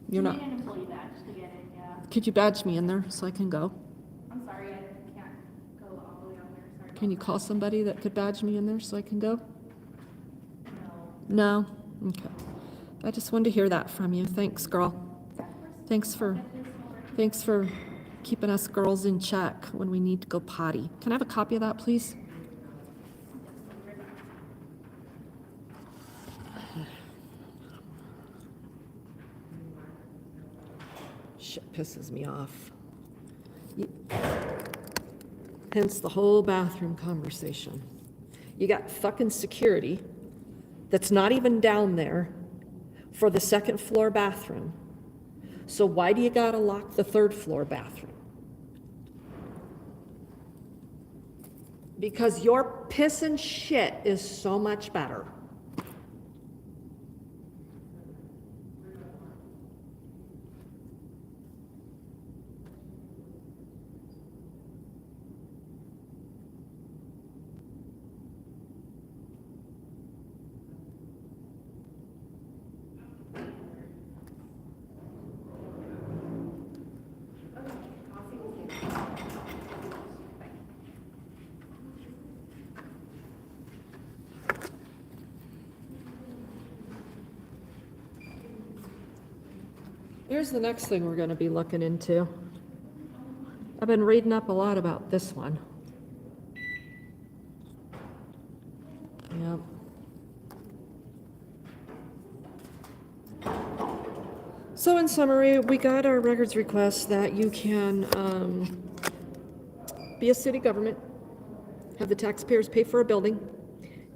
You're not? You need an employee badge to get in, yeah. Could you badge me in there so I can go? I'm sorry, I can't go all the way out there, sorry. Can you call somebody that could badge me in there so I can go? No. No? Okay. I just wanted to hear that from you. Thanks, girl. Thanks for keeping us girls in check when we need to go potty. Can I have a copy of that, please? Shit pisses me off. Hence the whole bathroom conversation. You got fucking security that's not even down there for the second floor bathroom. So why do you gotta lock the third floor bathroom? Because your piss and shit is so much better. Here's the next thing we're gonna be looking into. I've been reading up a lot about this one. Yep. So in summary, we got our records request that you can be a city government, have the taxpayers pay for a building.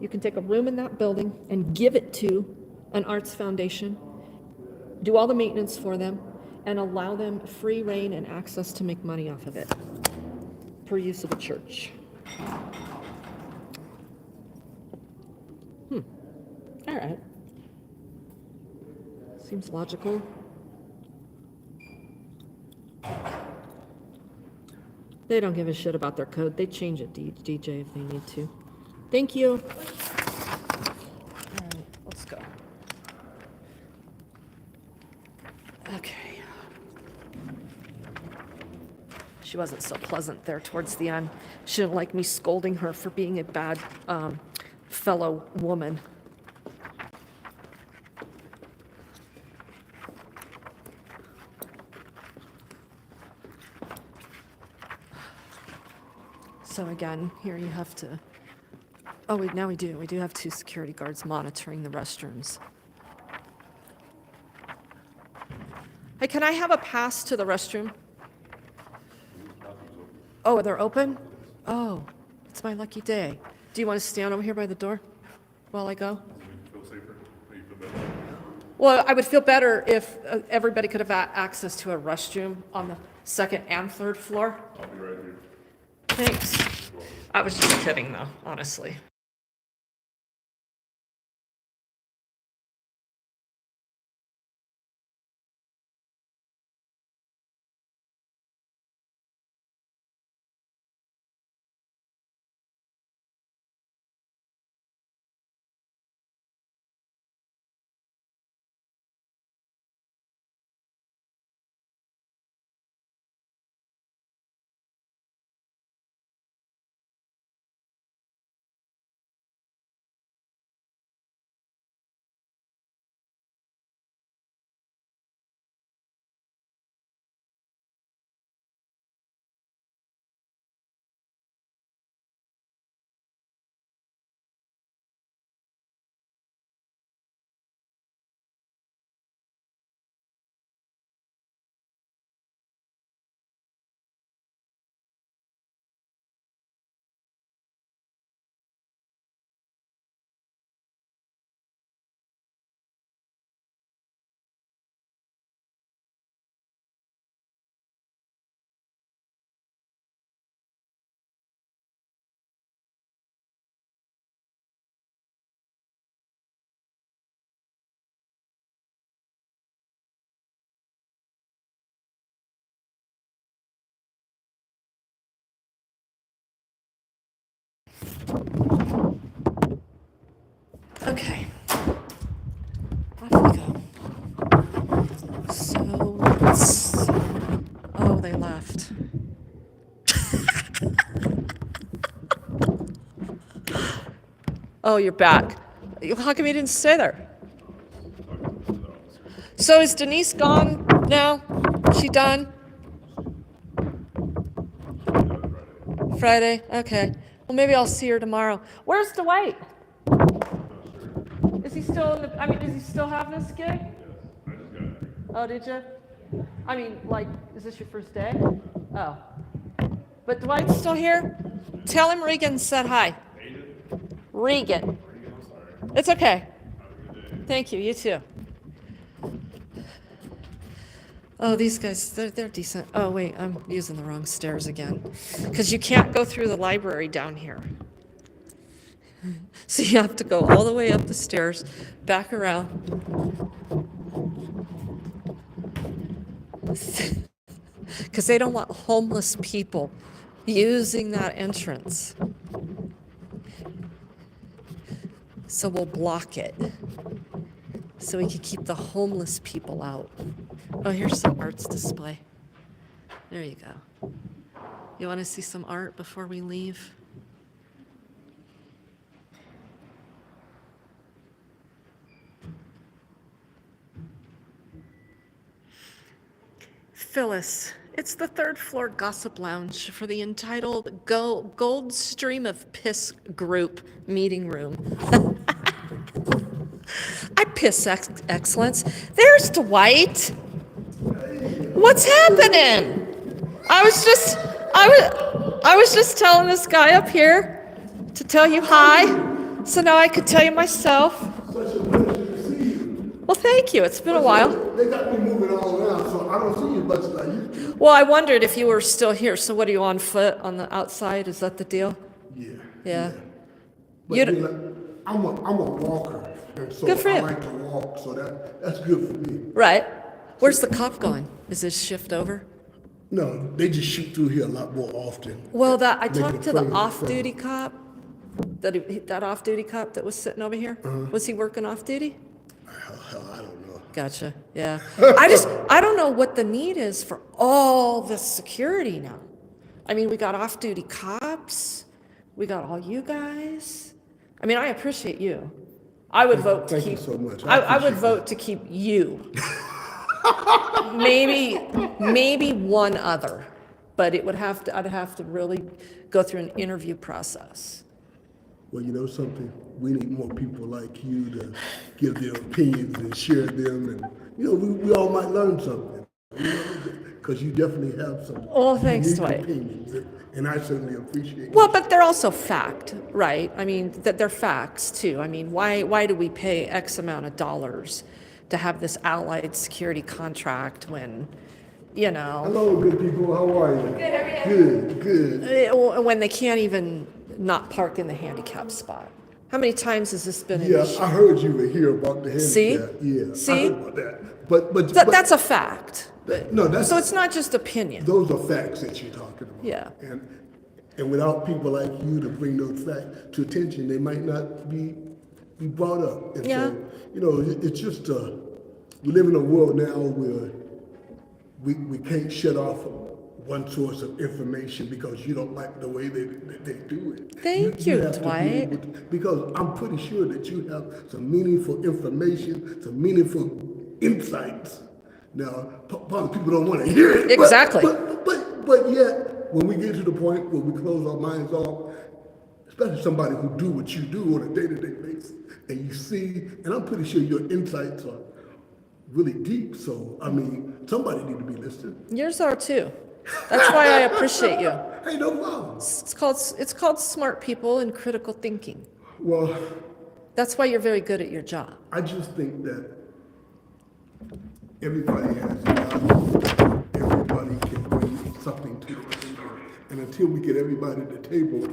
You can take a room in that building and give it to an arts foundation, do all the maintenance for them, and allow them free reign and access to make money off of it per use of a church. All right. Seems logical. They don't give a shit about their code. They change it, DJ, if they need to. Thank you. All right, let's go. Okay. She wasn't so pleasant there towards the end. She didn't like me scolding her for being a bad fellow woman. So again, here you have to, now we do have 2 security guards monitoring the restrooms. Hey, can I have a pass to the restroom? Oh, they're open? Oh, it's my lucky day. Do you want to stand over here by the door while I go? Feel safer? You feel better? Well, I would feel better if everybody could have access to a restroom on the 2nd and 3rd floor. I'll be right here. Thanks. I was just kidding though, honestly. Okay. Off we go. So let's. Oh, they left. Oh, you're back. How come you didn't stay there? So is Denise gone now? She done? Friday? Okay. Well, maybe I'll see her tomorrow. Where's Dwight? Is he still in the, does he still have this gig? Oh, did you? Is this your first day? Oh. But Dwight's still here? Tell him Regan said hi. Regan. It's okay. Thank you. You too. Oh, these guys, they're decent. Oh, wait, I'm using the wrong stairs again. Because you can't go through the library down here. So you have to go all the way up the stairs, back around. Because they don't want homeless people using that entrance. So we'll block it. So we can keep the homeless people out. Oh, here's some arts display. There you go. You want to see some art before we leave? Phyllis. It's the third floor gossip lounge for the entitled Gold Stream of Piss Group meeting room. I piss excellence. There's Dwight. What's happening? I was just telling this guy up here to tell you hi, so now I could tell you myself. Such a pleasure to see you. Well, thank you. It's been a while. They got me moving all around, so I don't see you as much as I used to. Well, I wondered if you were still here. So what are you, on foot on the outside? Is that the deal? Yeah. Yeah. But You you d- know, I'm a walker, and so Good for I you. like to walk, so that's good for me. Right. Where's the cop going? Is this shift over? No, they just shoot through here a lot more often. Well, I Make it talked to the friendly. off-duty cop, that off-duty cop that was sitting over here. Was he working off-duty? Hell, I don't know. Gotcha, yeah. I don't know what the need is for all this security now. I mean, we got off-duty cops, we got all you guys. I mean, I appreciate you. I would vote to Thank you keep. so much. I would appreciate vote to keep you. Maybe one other, but I'd have to really go through an interview process. Well, you know something? We need more people like you to give their opinions and share them, and you know, we all might learn something. Because you definitely have some Oh, thanks, unique Dwight. opinions, and I certainly appreciate. Well, but they're also fact, right? I mean, that they're facts too. I mean, why do we pay X amount of dollars to have this allied security contract when, you know, Hello, good people. How are you? Good. How are you? Good. when they can't even not park in the handicap spot? How many times has this been an Yeah, issue? I heard you were here about the handicap. See? Yeah, See? I heard about that. But That's a fact. no, that's So it's not just opinion. those are facts that you're talking about. Yeah. And without people like you to bring those facts to attention, they might not be brought up. And Yeah. so, you know, it's just we live in a world now where we can't shut off one source of information because you don't like the way they do it. Thank you, have to be Dwight. able to- because I'm pretty sure that you have some meaningful information, some meaningful insights. Now, probably people don't want to hear it. Exactly. But yet, when we get to the point where we close our minds off, especially somebody who do what you do on a day-to-day basis, and you see, and I'm pretty sure your insights are really deep. So, I mean, somebody need to be listening. Yours are too. That's why I appreciate you. Hey, no problem. It's called smart people and critical thinking. Well, That's why you're very good at your job. I just think that everybody has value. Everybody can bring something to the table. And until we get everybody at the table,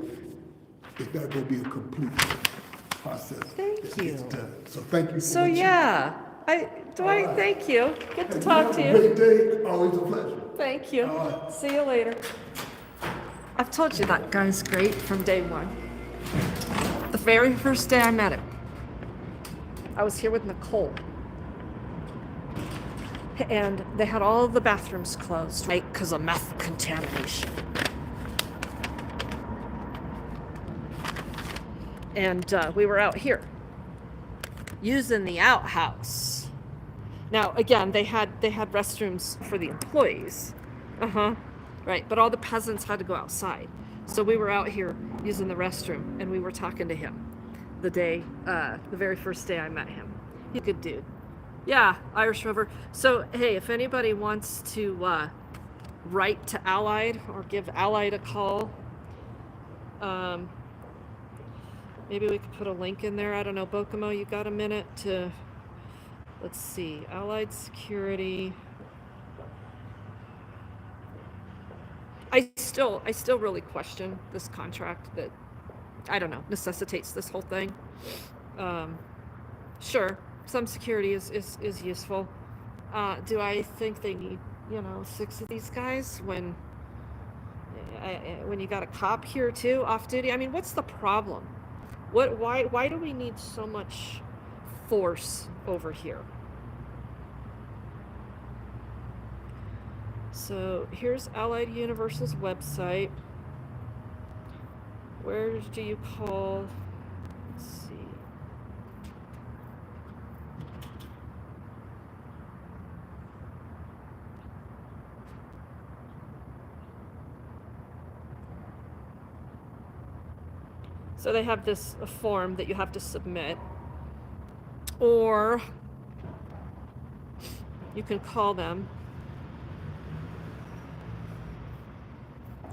it's not going to be a complete process. Thank that gets you. done. So thank you for So what you do. yeah, Dwight, thank you. Good to Hey, talk have to a you. great day. Always a pleasure. Thank you. All right. See you later. I've told you that guy's great from day one. The very first day I met him, I was here with Nicole. And they had all the bathrooms closed, right, because of meth contamination. And we were out here using the outhouse. Now, again, they had restrooms for the employees. Right, but all the peasants had to go outside. So we were out here using the restroom, and we were talking to him the very first day I met him. He's a good dude. Yeah, Irish Rover. So, hey, if anybody wants to write to Allied or give Allied a call, maybe we could put a link in there. I don't know, Bokomo, you got a minute to, let's see, Allied Security. I still really question this contract that, I don't know, necessitates this whole thing. Sure, some security is useful. Do I think they need, 6 of these guys when you got a cop here too, off duty? I mean, what's the problem? Why do we need so much force over here? So here's Allied Universal's website. Where do you call? Let's see. So they have this form that you have to submit, or you can call them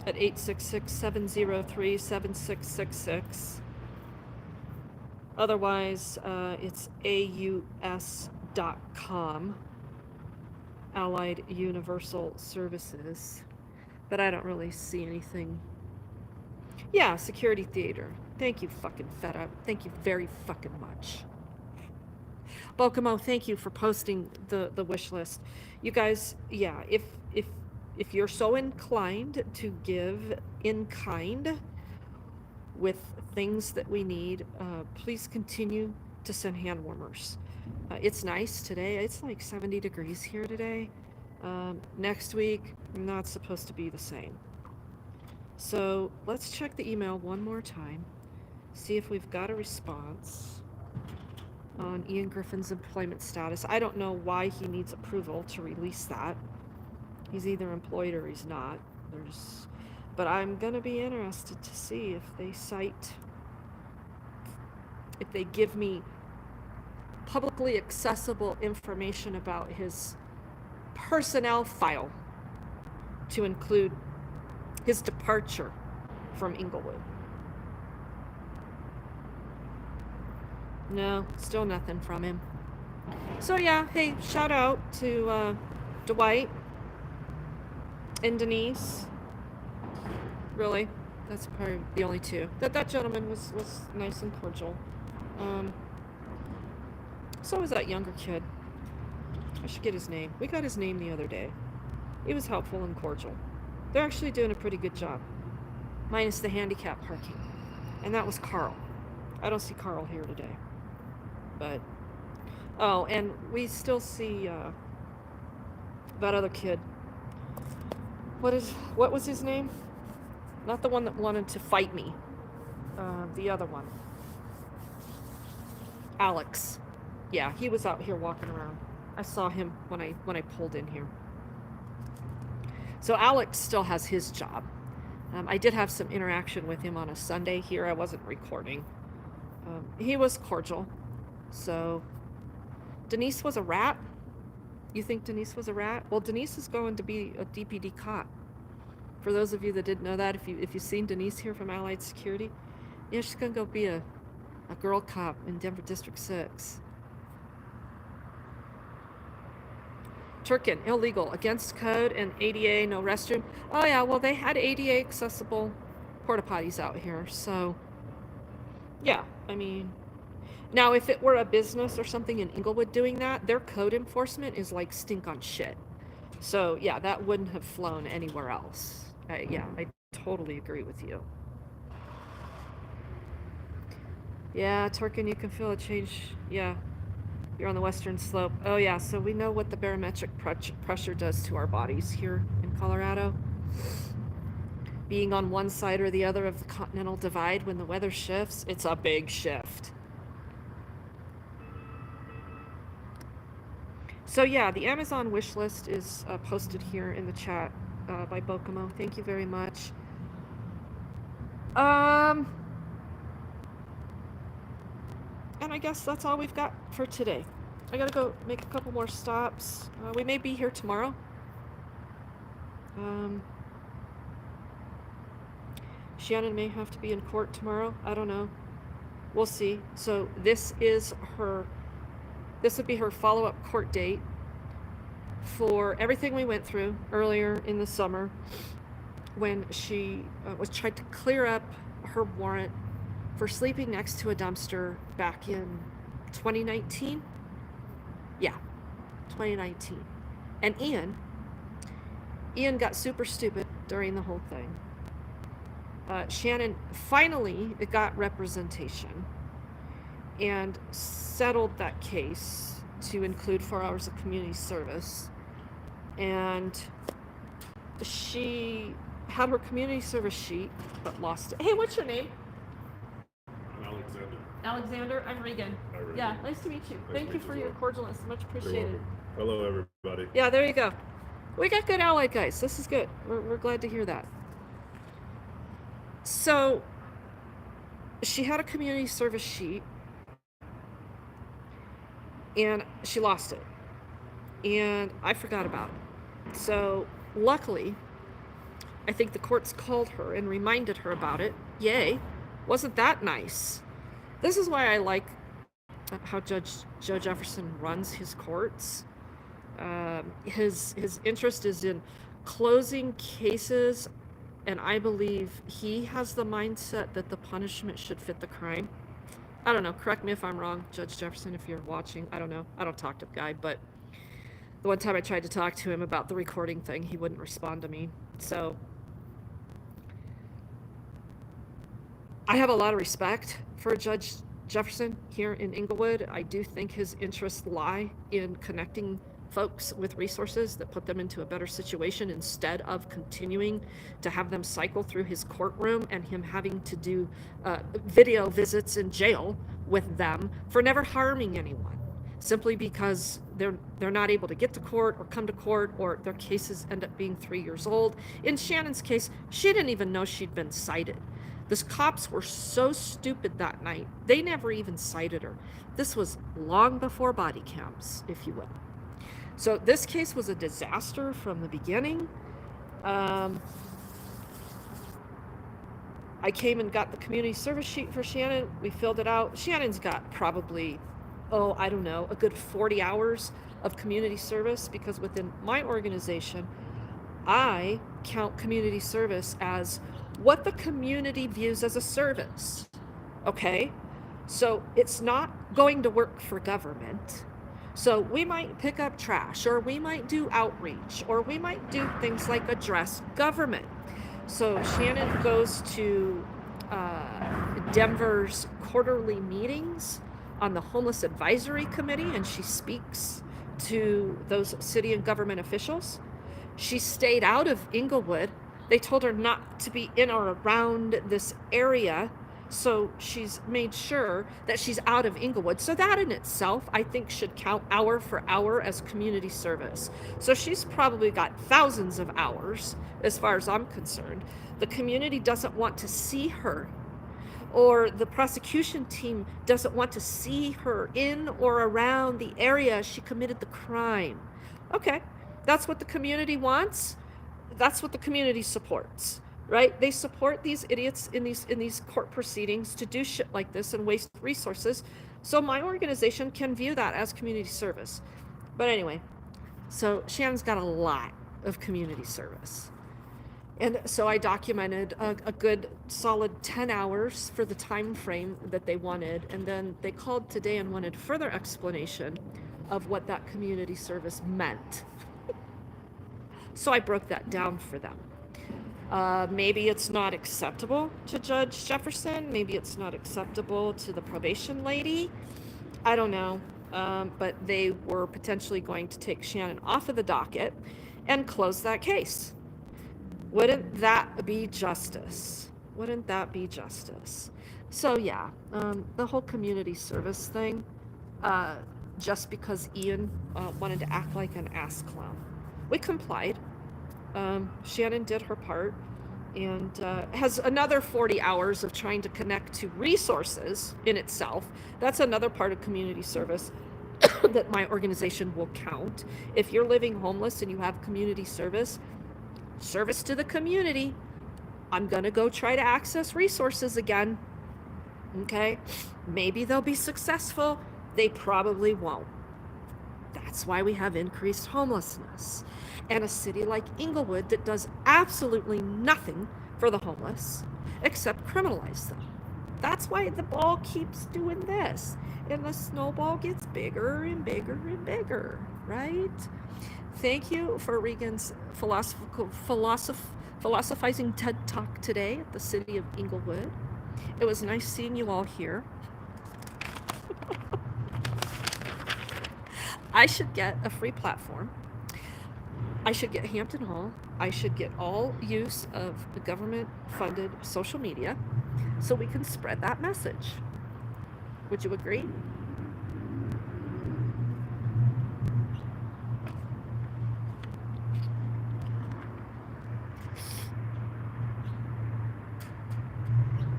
at 866-703-7666. Otherwise, it's aus.com, Allied Universal Services. But I don't really see anything. Yeah, Security Theater. Thank you, fucking feta. Thank you very fucking much. Bokomo, thank you for posting the wish list. You guys, yeah, if you're so inclined to give in kind with things that we need, please continue to send hand warmers. It's nice today. It's like 70 degrees here today. Next week, not supposed to be the same. So let's check the email one more time, see if we've got a response on Ian Griffin's employment status. I don't know why he needs approval to release that. He's either employed or he's not. But I'm gonna be interested to see if they give me publicly accessible information about his personnel file to include his departure from Englewood. No, still nothing from him. So yeah, hey, shout out to Dwight and Denise. Really, that's probably the only two. That gentleman was nice and cordial. So was that younger kid. I should get his name. We got his name the other day. He was helpful and cordial. They're actually doing a pretty good job, minus the handicap parking. And that was Carl. I don't see Carl here today. But, oh, and we still see that other kid. What was his name? Not the one that wanted to fight me. The other one. Alex. Yeah, he was out here walking around. I saw him when I pulled in here. So Alex still has his job. I did have some interaction with him on a Sunday here. I wasn't recording. He was cordial. So Denise was a rat? You think Denise was a rat? Well, Denise is going to be a DPD cop. For those of you that didn't know that, if you've seen Denise here from Allied Security, yeah, she's gonna go be a girl cop in Denver District 6. Turkin, illegal, against code and ADA, no restroom. Oh yeah, well they had ADA accessible porta potties out here, so yeah, I mean, now if it were a business or something in Englewood doing that, their code enforcement is like stink on shit. So yeah, that wouldn't have flown anywhere else. Yeah, I totally agree with you. Yeah, Turkin, you can feel a change. Yeah, you're on the western slope. Oh yeah, so we know what the barometric pressure does to our bodies here in Colorado. Being on one side or the other of the continental divide when the weather shifts, it's a big shift. So yeah, the Amazon wish list is posted here in the chat by Bokomo. Thank you very much. And I guess that's all we've got for today. I gotta go make a couple more stops. We may be here tomorrow. Shannon may have to be in court tomorrow. I don't know. We'll see. So this would be her follow-up court date for everything we went through earlier in the summer when she was trying to clear up her warrant for sleeping next to a dumpster back in 2019. Yeah, 2019. And Ian got super stupid during the whole thing. Shannon finally got representation and settled that case to include 4 hours of community service. And she had her community service sheet, but lost it. Hey, what's your name? I'm Alexander. Alexander, I'm Regan. Hi, Regan. Yeah, nice to meet you. Nice Thank to you meet for you your as well. cordialness. Much You're appreciated. welcome. Hello, everybody. Yeah, there you go. We got good allied guys. This is good. We're glad to hear that. So, she had a community service sheet and she lost it. And I forgot about it. So luckily, I think the courts called her and reminded her about it. Yay. Wasn't that nice? This is why I like how Joe Jefferson runs his courts. His interest is in closing cases, and I believe he has the mindset that the punishment should fit the crime. I don't know. Correct me if I'm wrong, Judge Jefferson, if you're watching. I don't know. I don't talk to the guy, but the one time I tried to talk to him about the recording thing, he wouldn't respond to me. So I have a lot of respect for Judge Jefferson here in Englewood. I do think his interests lie in connecting folks with resources that put them into a better situation instead of continuing to have them cycle through his courtroom and him having to do video visits in jail with them for never harming anyone, simply because they're not able to get to court or come to court, or their cases end up being 3 years old. In Shannon's case, she didn't even know she'd been cited. The cops were so stupid that night, they never even cited her. This was long before body cams, if you will. So this case was a disaster from the beginning. I came and got the community service sheet for Shannon. We filled it out. Shannon's got probably, I don't know, a good 40 hours of community service, because within my organization, I count community service as what the community views as a service. Okay? So it's not going to work for government. So we might pick up trash, or we might do outreach, or we might do things like address government. So Shannon goes to Denver's quarterly meetings on the Homeless Advisory Committee, and she speaks to those city and government officials. She stayed out of Englewood. They told her not to be in or around this area, so she's made sure that she's out of Englewood. So that in itself, I think, should count hour for hour as community service. So she's probably got thousands of hours, as far as I'm concerned. The community doesn't want to see her, or the prosecution team doesn't want to see her in or around the area she committed the crime. Okay, that's what the community wants. That's what the community supports, right? They support these idiots in these court proceedings to do shit like this and waste resources. So my organization can view that as community service. But anyway, so Shannon's got a lot of community service. And so I documented a good solid 10 hours for the time frame that they wanted. And then they called today and wanted further explanation of what that community service meant. So I broke that down for them. Maybe it's not acceptable to Judge Jefferson. Maybe it's not acceptable to the probation lady. I don't know. But they were potentially going to take Shannon off of the docket and close that case. Wouldn't that be justice? Wouldn't that be justice? So yeah, the whole community service thing, just because Ian wanted to act like an ass clown. We complied. Shannon did her part, and has another 40 hours of trying to connect to resources in itself. That's another part of community service that my organization will count. If you're living homeless and you have community service to the community, I'm going to go try to access resources again. Okay? Maybe they'll be successful. They probably won't. That's why we have increased homelessness. And a city like Englewood that does absolutely nothing for the homeless except criminalize them. That's why the ball keeps doing this. And the snowball gets bigger and bigger and bigger, right? Thank you for Regan's philosophizing TED Talk today at the city of Englewood. It was nice seeing you all here. I should get a free platform. I should get Hampton Hall. I should get all use of the government-funded social media so we can spread that message. Would you agree?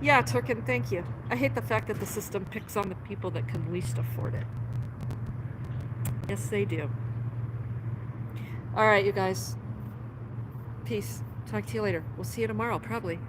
Yeah, Turkin, thank you. I hate the fact that the system picks on the people that can least afford it. Yes, they do. All right, you guys. Peace. Talk to you later. We'll see you tomorrow, probably.